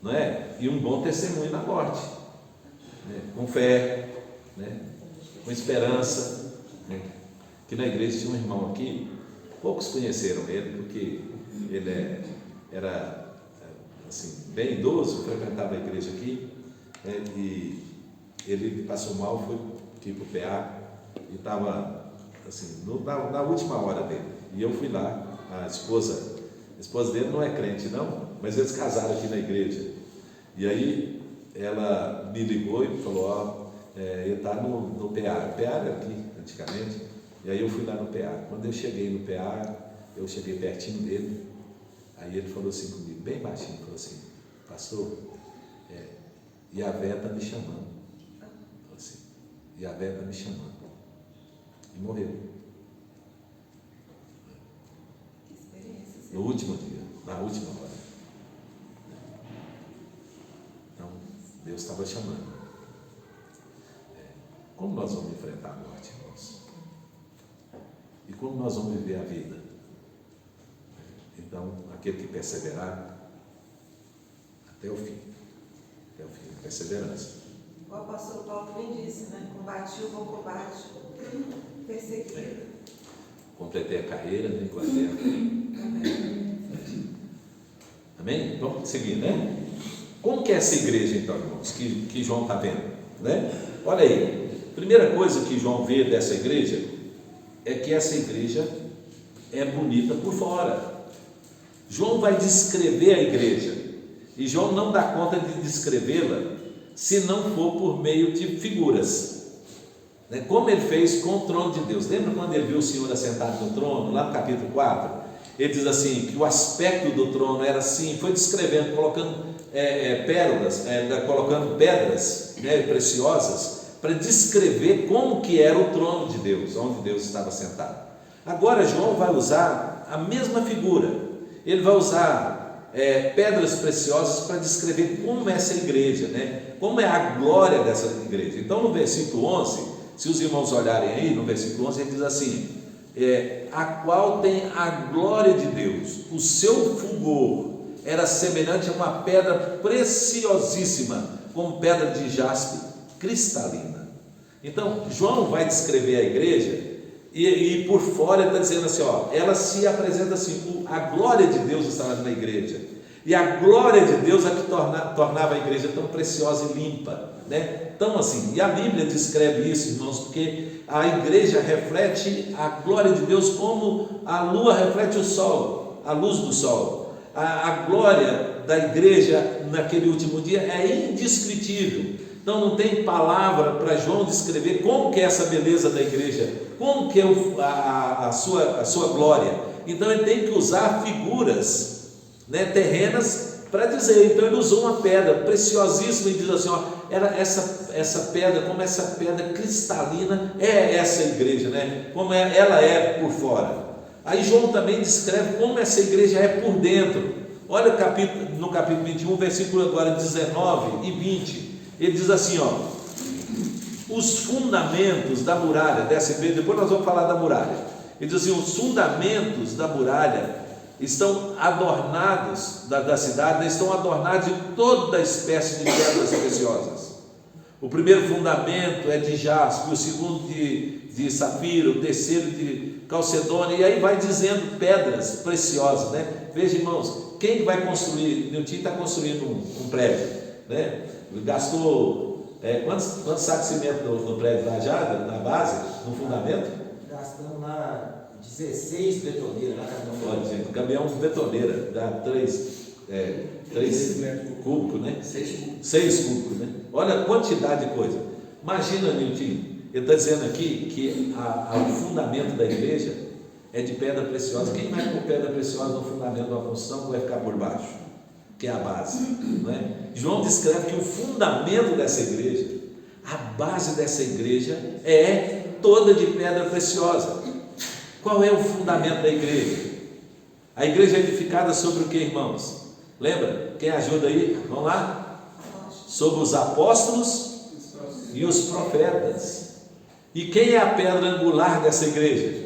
não é? E um bom testemunho na morte, né? Com fé, né? Com esperança, né? Que na igreja tinha um irmão aqui, poucos conheceram ele, porque ele era assim, bem idoso, frequentava a igreja aqui, né? E ele passou mal, foi para o PA e estava assim, na última hora dele, e eu fui lá. A esposa dele não é crente não, mas eles casaram aqui na igreja, e aí ela me ligou e falou, ele está no PA. O PA era aqui antigamente, e aí eu fui lá no PA. Quando eu cheguei no PA, eu cheguei pertinho dele, aí ele falou assim comigo, bem baixinho, falou assim, pastor, Yahvé está me chamando. Falou assim, Yahvé está me chamando. E morreu. No último dia, na última hora. Então, Deus estava chamando. Como nós vamos enfrentar a morte, irmãos? E como nós vamos viver a vida? Então, aquele que perseverar até o fim, perseverança. O apóstolo Paulo também disse, né? Combati o bom combate, persegui. Completei a carreira, né? Guardei a fé. Amém? Vamos seguir, né? Como que é essa igreja, então, irmãos, que João está vendo, né? Olha aí, primeira coisa que João vê dessa igreja é que essa igreja é bonita por fora. João vai descrever a igreja, e João não dá conta de descrevê-la se não for por meio de figuras, né? Como ele fez com o trono de Deus. Lembra quando ele viu o Senhor assentado no trono, lá no capítulo 4? Ele diz assim, que o aspecto do trono era assim, foi descrevendo, colocando pérolas, colocando pedras, né, preciosas, para descrever como que era o trono de Deus, onde Deus estava sentado. Agora João vai usar a mesma figura, ele vai usar pedras preciosas para descrever como é essa igreja, né? Como é a glória dessa igreja. Então no versículo 11, se os irmãos olharem aí, no versículo 11 ele diz assim, a qual tem a glória de Deus, o seu fulgor era semelhante a uma pedra preciosíssima, como pedra de jaspe cristalina. Então João vai descrever a igreja e por fora ele está dizendo assim, ó, ela se apresenta assim, a glória de Deus estava na igreja, e a glória de Deus é que tornava a igreja tão preciosa e limpa, né? Então assim, e a Bíblia descreve isso, irmãos, porque a igreja reflete a glória de Deus como a lua reflete o sol, a luz do sol. A glória da igreja naquele último dia é indescritível. Então não tem palavra para João descrever como que é essa beleza da igreja, como que é a sua glória. Então ele tem que usar figuras, né, terrenas para dizer. Então ele usou uma pedra preciosíssima e diz assim, ó, essa pedra, como essa pedra cristalina é essa igreja, né? Como ela é por fora. Aí João também descreve como essa igreja é por dentro. Olha no capítulo 21, versículo agora 19 e 20. Ele diz assim, ó, os fundamentos da muralha dessa igreja, depois nós vamos falar da muralha. Ele diz assim, os fundamentos da muralha estão adornados, da cidade, estão adornados de toda espécie de pedras preciosas. O primeiro fundamento é de jaspe, o segundo de safira, o terceiro de calcedônia, e aí vai dizendo pedras preciosas, né? Veja, irmãos, quem vai construir? Newton está construindo um prédio, né? Gastou quantos sacos de cimento no prédio lá já, na base, no fundamento? Gastamos lá 16 betoneiras, lá Pode ser, o caminhão de betoneira dá 3 cúbicos, né? 6 cúbicos, né? Olha a quantidade de coisa. Imagina, Nilton, ele está dizendo aqui que o fundamento da igreja é de pedra preciosa. Quem vai com pedra preciosa no fundamento de uma construção vai ficar por baixo, que é a base, não é? João descreve que o fundamento dessa igreja, a base dessa igreja é toda de pedra preciosa. Qual é o fundamento da igreja? A igreja é edificada sobre o que, irmãos? Lembra? Quem ajuda aí? Vamos lá? Sobre os apóstolos e os profetas. E quem é a pedra angular dessa igreja?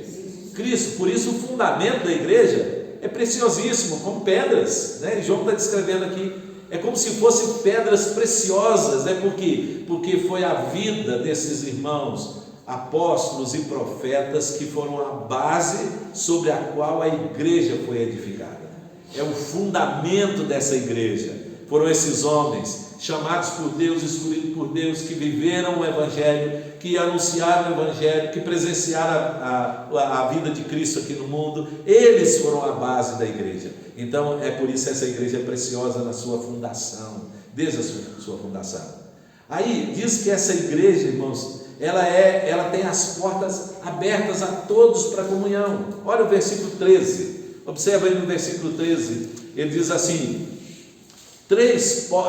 Cristo. Por isso o fundamento da igreja é preciosíssimo, como pedras, né? João está descrevendo aqui, é como se fossem pedras preciosas, né? Por quê? Porque foi a vida desses irmãos, apóstolos e profetas, que foram a base sobre a qual a igreja foi edificada. É o fundamento dessa igreja. Foram esses homens chamados por Deus, escolhidos por Deus, que viveram o Evangelho, que anunciaram o Evangelho, que presenciaram a vida de Cristo aqui no mundo. Eles foram a base da igreja. Então é por isso que essa igreja é preciosa na sua fundação, desde a sua fundação. Aí diz que essa igreja, irmãos, ela tem as portas abertas a todos para comunhão. Olha o versículo 13, observa aí no versículo 13, ele diz assim,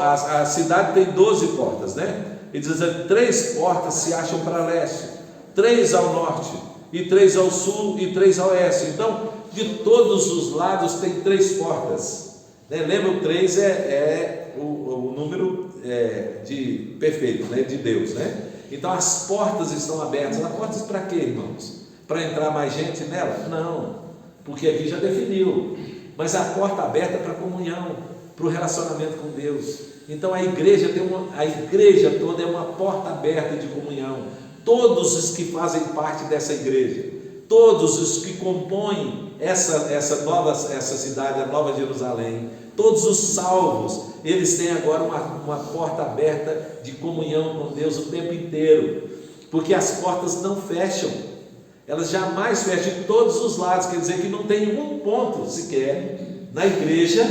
a cidade tem 12 portas, né? Ele diz, 3 portas se acham para leste, 3 ao norte, e 3 ao sul, e 3 ao oeste. Então, de todos os lados tem 3 portas, né? Lembra, o 3 é o número de perfeito, né? De Deus, né? Então as portas estão abertas. As portas para quê, irmãos? Para entrar mais gente nela? Não, porque aqui já definiu. Mas a porta aberta para comunhão, para o relacionamento com Deus. Então a igreja toda é uma porta aberta de comunhão. Todos os que fazem parte dessa igreja, todos os que compõem essa cidade, a Nova Jerusalém, Todos os salvos, eles têm agora uma porta aberta de comunhão com Deus o tempo inteiro, porque as portas não fecham, elas jamais fecham de todos os lados. Quer dizer que não tem um ponto sequer na igreja,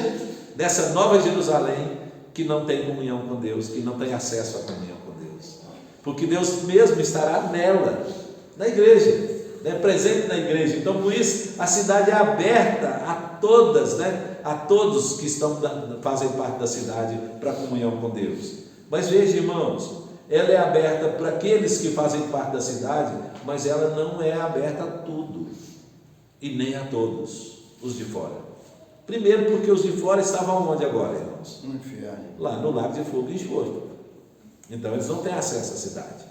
nessa Nova Jerusalém, que não tem comunhão com Deus, que não tem acesso à comunhão com Deus, porque Deus mesmo estará nela, na igreja, né, presente na igreja. Então, por isso, a cidade é aberta a todas, né, a todos que fazem parte da cidade para comunhão com Deus. Mas veja, irmãos, ela é aberta para aqueles que fazem parte da cidade, mas ela não é aberta a tudo e nem a todos os de fora. Primeiro, porque os de fora estavam onde agora, irmãos? No inferno. Lá no lago de fogo e enxofre. Então eles não têm acesso à cidade.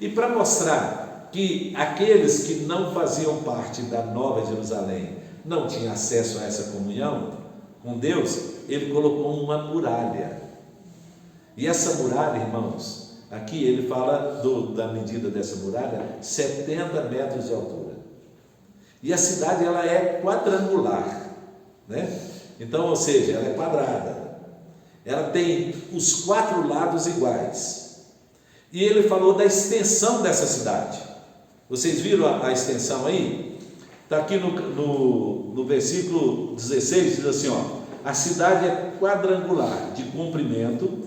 E para mostrar que aqueles que não faziam parte da Nova Jerusalém não tinham acesso a essa comunhão com Deus, ele colocou uma muralha. E essa muralha, irmãos, aqui ele fala da medida dessa muralha, 70 metros de altura. E a cidade, ela é quadrangular, né? Então, ou seja, ela é quadrada. Ela tem os 4 lados iguais. E ele falou da extensão dessa cidade. Vocês viram a extensão aí? Está aqui no versículo 16, diz assim, ó: a cidade é quadrangular, de comprimento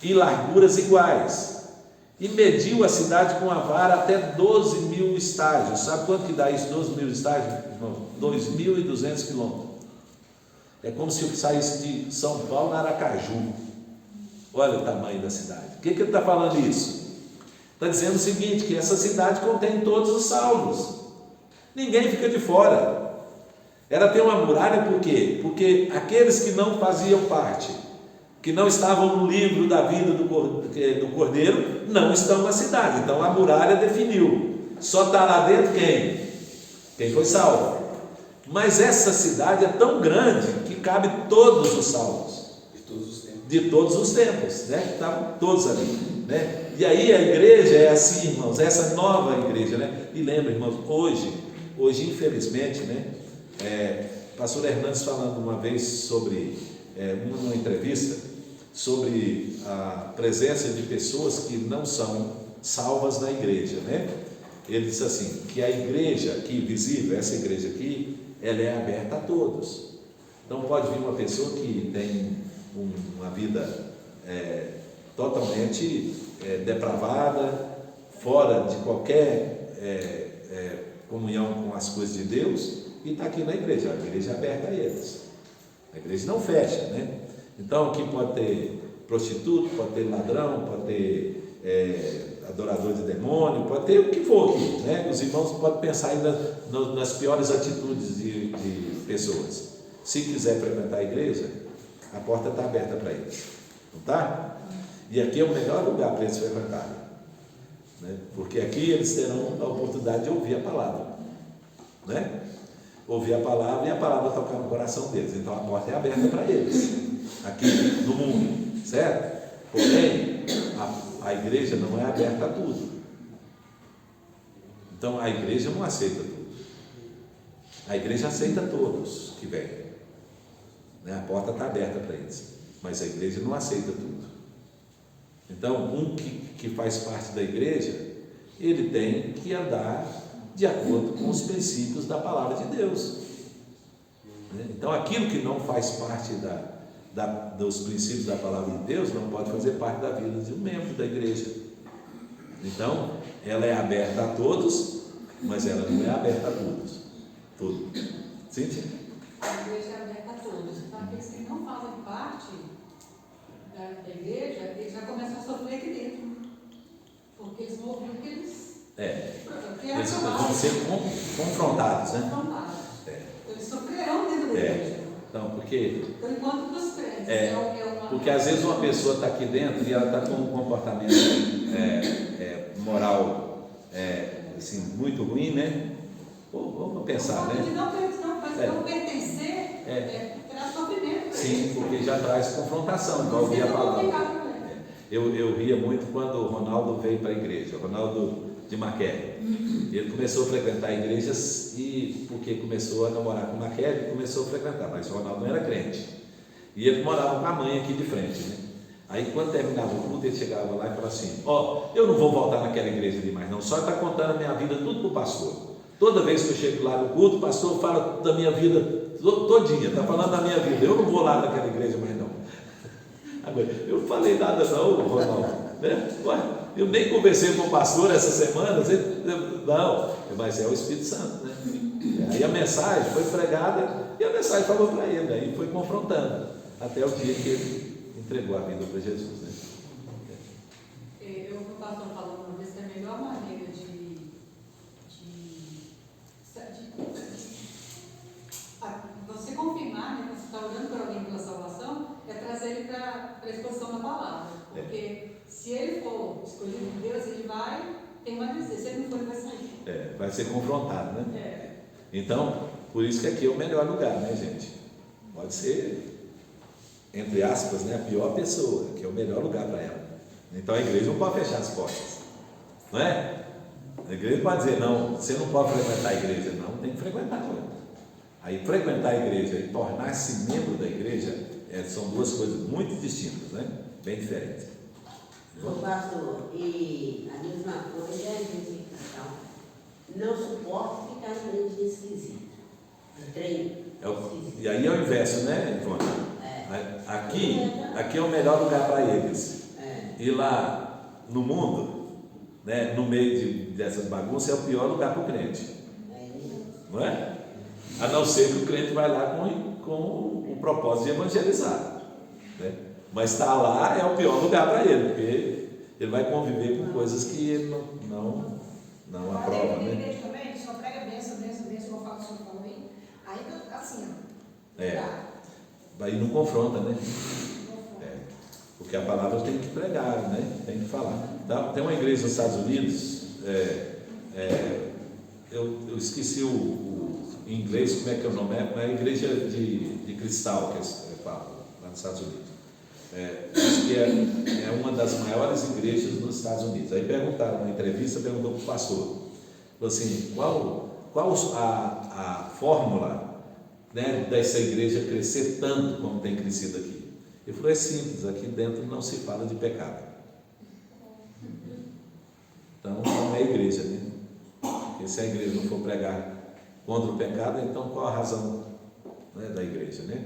e larguras iguais, e mediu a cidade com a vara até 12.000 estágios. Sabe quanto que dá isso, 12.000 estágios, irmão? 2.200 quilômetros. É como se eu saísse de São Paulo a Aracaju. Olha o tamanho da cidade. O que ele está falando isso? Está dizendo o seguinte, que essa cidade contém todos os salvos, ninguém fica de fora. Ela tem uma muralha, por quê? Porque aqueles que não faziam parte, que não estavam no livro da vida do Cordeiro, não estão na cidade. Então a muralha definiu, só está lá dentro quem foi salvo. Mas essa cidade é tão grande que cabe todos os salvos, de todos os tempos, né? Estavam todos ali, né? E aí a igreja é assim, irmãos, essa nova igreja, né? E lembra, irmãos, hoje infelizmente, né? Pastor Hernandes falando uma vez sobre, numa entrevista, sobre a presença de pessoas que não são salvas na igreja, né? Ele disse assim, que a igreja aqui visível, essa igreja aqui, ela é aberta a todos. Então pode vir uma pessoa que tem uma vida totalmente depravada, fora de qualquer comunhão com as coisas de Deus, e está aqui na igreja. A igreja é aberta a eles, a igreja não fecha, né? Então aqui pode ter prostituto, pode ter ladrão, pode ter adorador de demônio, pode ter o que for aqui, né? Os irmãos podem pensar ainda nas piores atitudes de pessoas. Se quiser frequentar a igreja, a porta está aberta para eles, não está? E aqui é o melhor lugar para eles frequentarem, né? Porque aqui eles terão a oportunidade de ouvir a palavra, né? Ouvir a palavra e a palavra tocar no coração deles. Então a porta é aberta para eles, aqui no mundo, certo? Porém, a igreja não é aberta a tudo. Então a igreja não aceita tudo. A igreja aceita todos que vêm, né? A porta está aberta para eles, mas a igreja não aceita tudo. Então um que faz parte da igreja, ele tem que andar de acordo com os princípios da palavra de Deus, né? Então aquilo que não faz parte dos princípios da palavra de Deus não pode fazer parte da vida de um membro da igreja. Então ela é aberta a todos, mas ela não é aberta a todos. Tudo. Cíntia? A igreja é aberta a todos. Então aqueles que não fazem parte da igreja, eles já começam a sofrer aqui dentro, porque eles vão ouvir o que eles Eles vão ser confrontados, né? Eles sofrerão dentro da igreja. Então, porque Por enquanto, para os crentes. porque às vezes uma pessoa está aqui dentro e ela está com um comportamento moral assim, muito ruim, né? Vamos pensar, né? Não pertencer, traz sofrimento. Sim, porque já traz confrontação, igual ouvir a palavra. Eu ria muito quando o Ronaldo veio para a igreja, o Ronaldo de Maqué. Ele começou a frequentar igrejas porque começou a namorar com Maqué, ele começou a frequentar, mas o Ronaldo não era crente. E ele morava com a mãe aqui de frente, né? Aí quando terminava o culto, ele chegava lá e falava assim: ó, eu não vou voltar naquela igreja ali mais não, só está contando a minha vida tudo para o pastor. Toda vez que eu chego lá no culto, o pastor fala da minha vida todinha, está falando da minha vida, eu não vou lá naquela igreja mais não. Agora, eu não falei nada não, Ronaldo, né? Ué, eu nem conversei com o pastor essa semana, não, mas é o Espírito Santo, né? Aí a mensagem foi pregada e a mensagem falou para ele, aí foi confrontando, até o dia que ele entregou a vida para Jesus, né? Eu vi o pastor falando uma vez que a melhor maneira você confirmar, né, que você está orando por alguém pela salvação, é trazer ele para a exposição da palavra. Porque se ele for escolhido por Deus, ele tem uma dizer, se ele não for, ele vai sair. Vai ser confrontado, né? Então, por isso que aqui é o melhor lugar, né, gente? Pode ser, entre aspas, né, a pior pessoa, que é o melhor lugar para ela. Então a igreja não pode fechar as portas, não é? A igreja pode dizer, não, você não pode frequentar a igreja, não, tem que frequentar. Aí frequentar a igreja e tornar-se membro da igreja são duas coisas muito distintas, né? Bem diferentes. Ô pastor, e a mesma coisa é a igreja cristã. Não suporta ficar no meio de esquisito. E aí é o inverso, né, Ivone? Aqui é o melhor lugar para eles. E lá no mundo, né, no meio dessas bagunças, é o pior lugar para o crente. Não é? A não ser que o crente vai lá com o propósito de evangelizar, né? Mas estar lá é o pior lugar para ele, porque ele vai conviver com coisas que ele não aprova, né? Igreja também, só prega bênção, como o senhor falou aí. Aí assim, ó. Aí não confronta, né? Porque a palavra tem que pregar, né? Tem que falar. Tem uma igreja nos Estados Unidos, eu esqueci em inglês como é que é o nome, é a igreja de cristal que eles falam lá nos Estados Unidos. Diz que é uma das maiores igrejas nos Estados Unidos. Aí perguntaram, numa entrevista, perguntou para o pastor, falou assim, qual a fórmula, né, dessa igreja crescer tanto como tem crescido aqui? Ele falou, é simples, aqui dentro não se fala de pecado. Então não é igreja, né? Porque se a igreja não for pregar contra o pecado, então qual a razão, né, da igreja, né?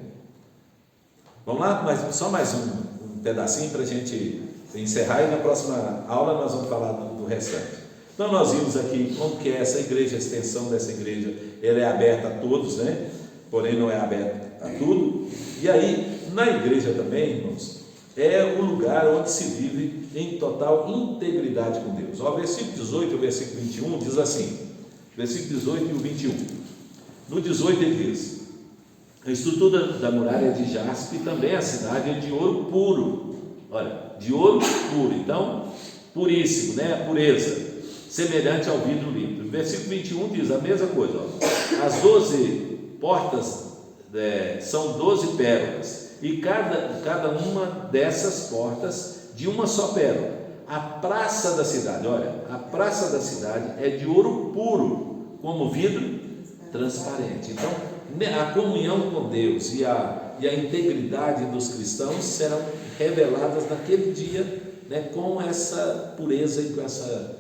Vamos lá, só mais um pedacinho para a gente encerrar, e na próxima aula nós vamos falar do restante. Então nós vimos aqui como que é essa igreja, a extensão dessa igreja, ela é aberta a todos, né? Porém não é aberta a tudo. E aí, na igreja também, irmãos, é o lugar onde se vive em total integridade com Deus. O versículo 18 e o versículo 21 diz assim, versículo 18 e o 21. No 18 ele diz, a estrutura da muralha é de jaspe e também a cidade é de ouro puro. Olha, de ouro puro, então, puríssimo, né? A pureza, semelhante ao vidro limpo. O versículo 21 diz a mesma coisa, ó. As 12 portas são 12 pérolas, e cada uma dessas portas de uma só pérola. A praça da cidade, olha, a praça da cidade é de ouro puro, como vidro transparente. Então, a comunhão com Deus e a integridade dos cristãos serão reveladas naquele dia, né, com essa pureza e com essa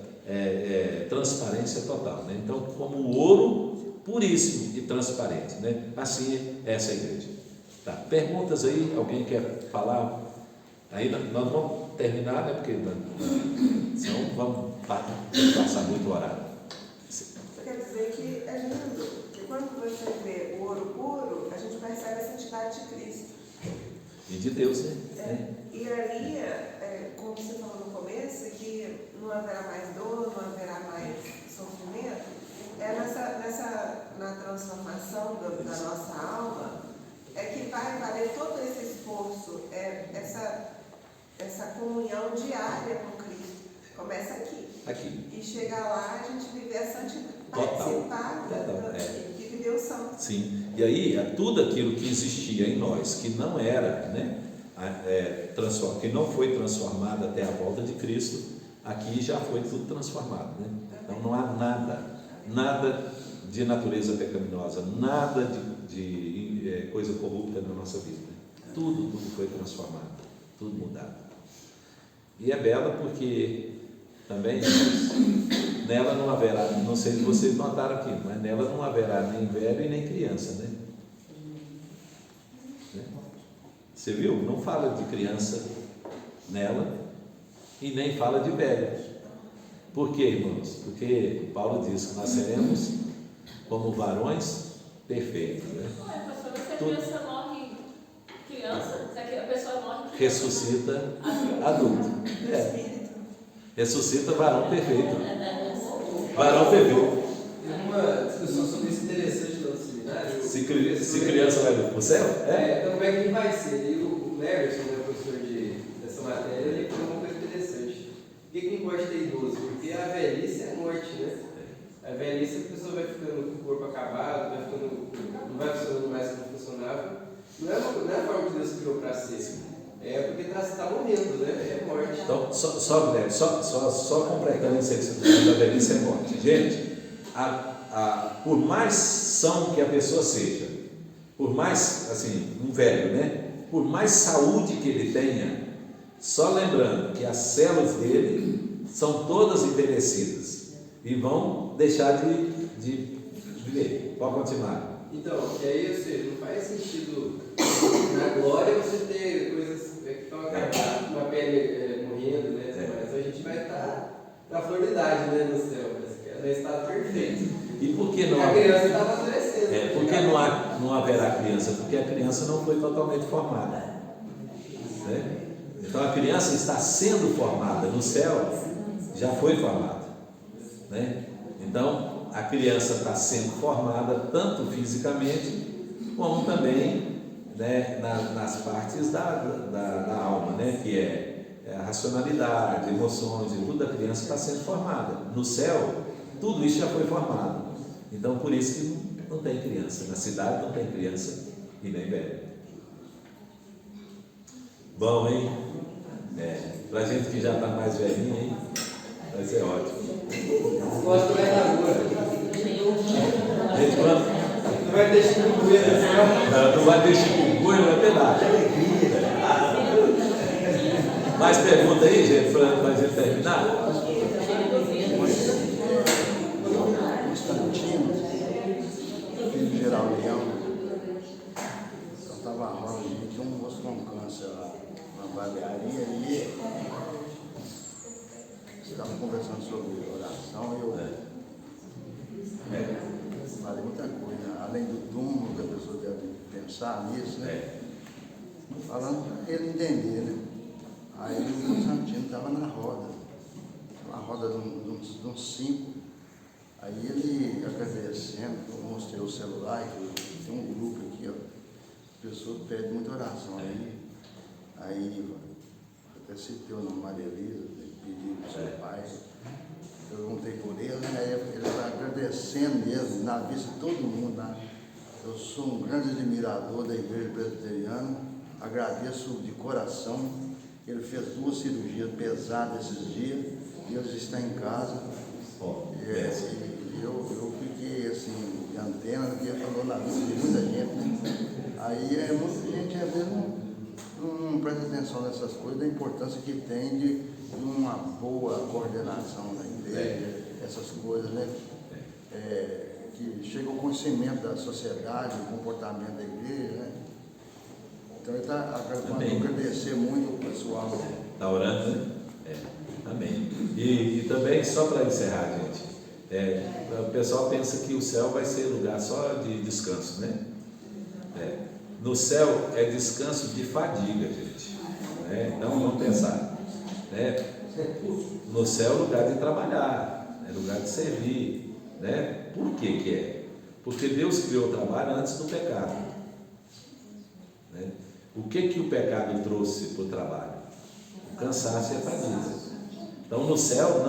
transparência total, né? Então, como o ouro puríssimo e transparente, né? Assim é essa igreja. Tá, perguntas aí? Alguém quer falar? Aí nós vamos terminar, né? Porque senão vamos passar muito horário. Quer dizer que é lindo, que quando você vê o ouro puro, a gente percebe a santidade de Cristo. E de Deus, né? E aí, como você falou no começo, que não haverá mais dor, não haverá mais sofrimento, na transformação da nossa alma, é que vai valer todo esse esforço, essa comunhão diária com Cristo. Começa aqui. E chegar lá, a gente viver a santidade, participar de viver o santo. Sim, e aí tudo aquilo que existia em nós, que não era, né, que não foi transformado até a volta de Cristo, aqui já foi tudo transformado, né? Então não há nada de natureza pecaminosa, nada de coisa corrupta na nossa vida, né? Tudo foi transformado, tudo mudado. E é bela porque também nela não haverá, não sei se vocês notaram aqui, mas nela não haverá nem velho e nem criança, né? Você viu? Não fala de criança nela e nem fala de velho. Por quê, irmãos? Porque Paulo diz que nós seremos como varões perfeitos, né? Pastor, mas se a criança morre criança, se a pessoa morre criança, ressuscita adulto. Ressuscita varão perfeito. Varão perfeito. Tem uma discussão sobre isso interessante lá no seminário. Se criança vai para o céu? Então como é que vai ser? E o Leverson, né, professor dessa matéria, ele falou uma coisa interessante. Por que importa ter idoso? Porque a velhice é a morte, né? A velhice, a pessoa vai ficando com o corpo acabado, não vai funcionando mais como funcionava. Não é a forma que Deus criou para ser. É porque está morrendo, né? É morte. Então, só completando isso aí que você falou, da velhice é morte. Gente, por mais são que a pessoa seja, por mais, assim, um velho, né? Por mais saúde que ele tenha, só lembrando que as células dele são todas envelhecidas e vão deixar de viver. Pode continuar. Então, aí, ou seja, não faz sentido na glória você ter coisas que estão acabadas, uma pele morrendo, né? Mas a gente vai estar na flor da idade, né, no céu, no estado perfeito. E por que não? A criança estava amadurecendo. Por que não haverá criança? Porque a criança não foi totalmente formada. Né? Então a criança está sendo formada no céu, já foi formada. Né? Então a criança está sendo formada tanto fisicamente como também, né, nas partes da alma, né, que é a racionalidade, emoções e tudo. A criança está sendo formada. No céu, tudo isso já foi formado. Então por isso que não tem criança. Na cidade não tem criança e nem velho. Bom, hein? Pra gente que já está mais velhinho, hein? Vai ser ótimo. Gosto mais da rua. Gente, vamos. Não vai ter chikungunya no céu. Não vai ter chikungunya, não vai ter nada. Mais pergunta aí, gente, para a gente terminar? Constantino, filho de Geral Leão, eu estava roda de um moço com câncer lá na barbearia e estava conversando sobre oração e eu falei muita coisa, além do túmulo que a pessoa deve pensar nisso, né? Falando para ele entender, né? Aí o Constantino estava na roda de uns 5. Aí ele agradecendo, eu mostrei o celular, que tem um grupo aqui, ó, as pessoas pedem muita oração aí até citei o nome Maria Elisa, pedi para o seu pai, eu perguntei por ele, né? Aí ele está agradecendo mesmo, na vista de todo mundo, né? Eu sou um grande admirador da Igreja Presbiteriana, agradeço de coração. Ele fez 2 cirurgias pesadas esses dias e hoje está em casa. Eu fiquei assim, de antena, porque ele falou na vida de muita gente, né? Aí muita gente às vezes não presta atenção nessas coisas, da importância que tem de uma boa coordenação da igreja, essas coisas, né? Que chega ao conhecimento da sociedade, o comportamento da igreja, né? Então ele está agradecer muito o pessoal. Está orando, né? Amém. E também, só para encerrar, gente, o pessoal pensa que o céu vai ser lugar só de descanso, né? No céu é descanso de fadiga, gente. Então vamos pensar. No céu é lugar de trabalhar, é lugar de servir. Né? Por que é? Porque Deus criou o trabalho antes do pecado. Né? O que o pecado trouxe para o trabalho? O cansaço e a fadiga. Então no céu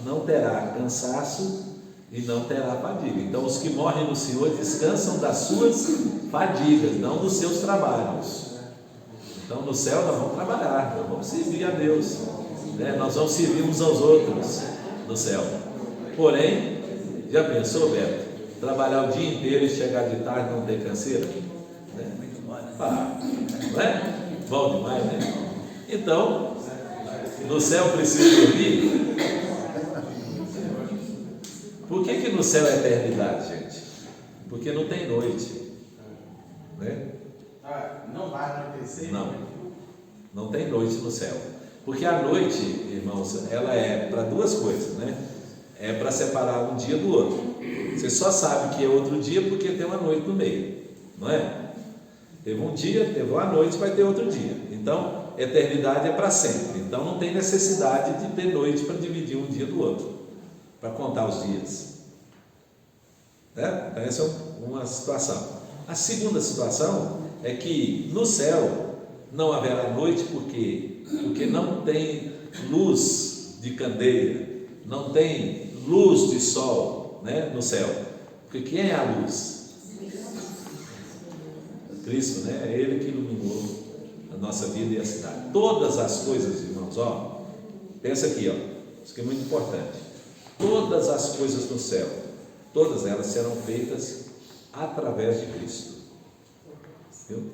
não terá cansaço e não terá fadiga. Então os que morrem no Senhor descansam das suas fadigas, não dos seus trabalhos. Então no céu nós vamos trabalhar, nós vamos servir a Deus, né? Nós vamos servir uns aos outros no céu. Porém, já pensou, Beto? Trabalhar o dia inteiro e chegar de tarde e não ter canseira? Né? Não é? Bom demais, né? Então, no céu precisa dormir. Por que no céu é eternidade, gente? Porque não tem noite. Né? Não vai anoitecer? Não tem noite no céu. Porque a noite, irmãos, ela é para duas coisas, né? É para separar um dia do outro. Você só sabe que é outro dia porque tem uma noite no meio, não é? Teve um dia, teve uma noite, vai ter outro dia. Então, eternidade é para sempre. Então, não tem necessidade de ter noite para dividir um dia do outro, para contar os dias. Então, essa é uma situação. A segunda situação é que no céu não haverá noite porque não tem luz de candeia, não tem luz de sol, né, no céu. Porque quem é a luz? Cristo, né? É Ele que iluminou a nossa vida e a cidade. Todas as coisas, irmãos, pensa aqui, isso que é muito importante. Todas as coisas no céu, todas elas serão feitas através de Cristo.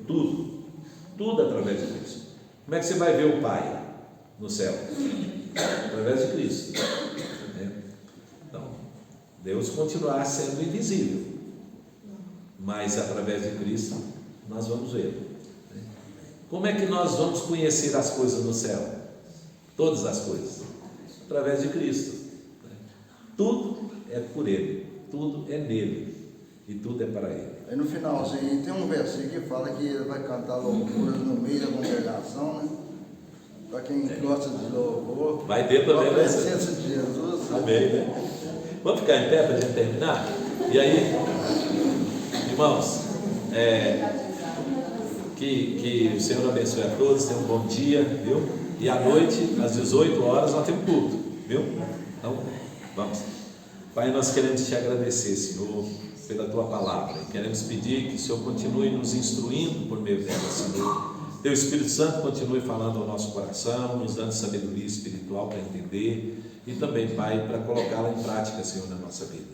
Tudo através de Cristo. Como é que você vai ver o Pai no céu? Através de Cristo. Então, Deus continuará sendo invisível, mas através de Cristo nós vamos ver. Como é que nós vamos conhecer as coisas no céu? Todas as coisas através de Cristo. Tudo é por Ele, tudo é nele e tudo é para Ele. Aí no finalzinho tem um versículo que fala que ele vai cantar loucuras no meio da congregação, né? Para quem gosta de louvor, vai ter também a presença de Jesus. Amém, né? Vamos ficar em pé para a gente terminar? E aí, irmãos, que o Senhor abençoe a todos, tenham um bom dia, viu? E à noite, às 18 horas, nós temos culto, viu? Então, vamos. Pai, nós queremos te agradecer, Senhor, pela tua palavra, e queremos pedir que o Senhor continue nos instruindo por meio dela, Senhor. Teu Espírito Santo continue falando ao nosso coração, nos dando sabedoria espiritual para entender e também, Pai, para colocá-la em prática, Senhor, na nossa vida.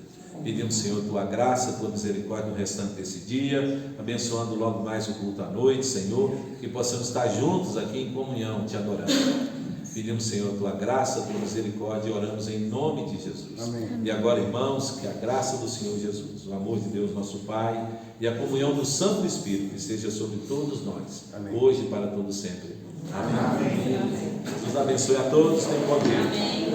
Pedimos, Senhor, tua graça, tua misericórdia no restante desse dia, abençoando logo mais o culto à noite, Senhor, que possamos estar juntos aqui em comunhão, te adorando. Pedimos, Senhor, tua graça, tua misericórdia e oramos em nome de Jesus. Amém. E agora, irmãos, que a graça do Senhor Jesus, o amor de Deus, nosso Pai, e a comunhão do Santo Espírito esteja sobre todos nós, amém, hoje e para todo sempre. Amém. Amém. Deus abençoe a todos, tenham um bom dia. Amém.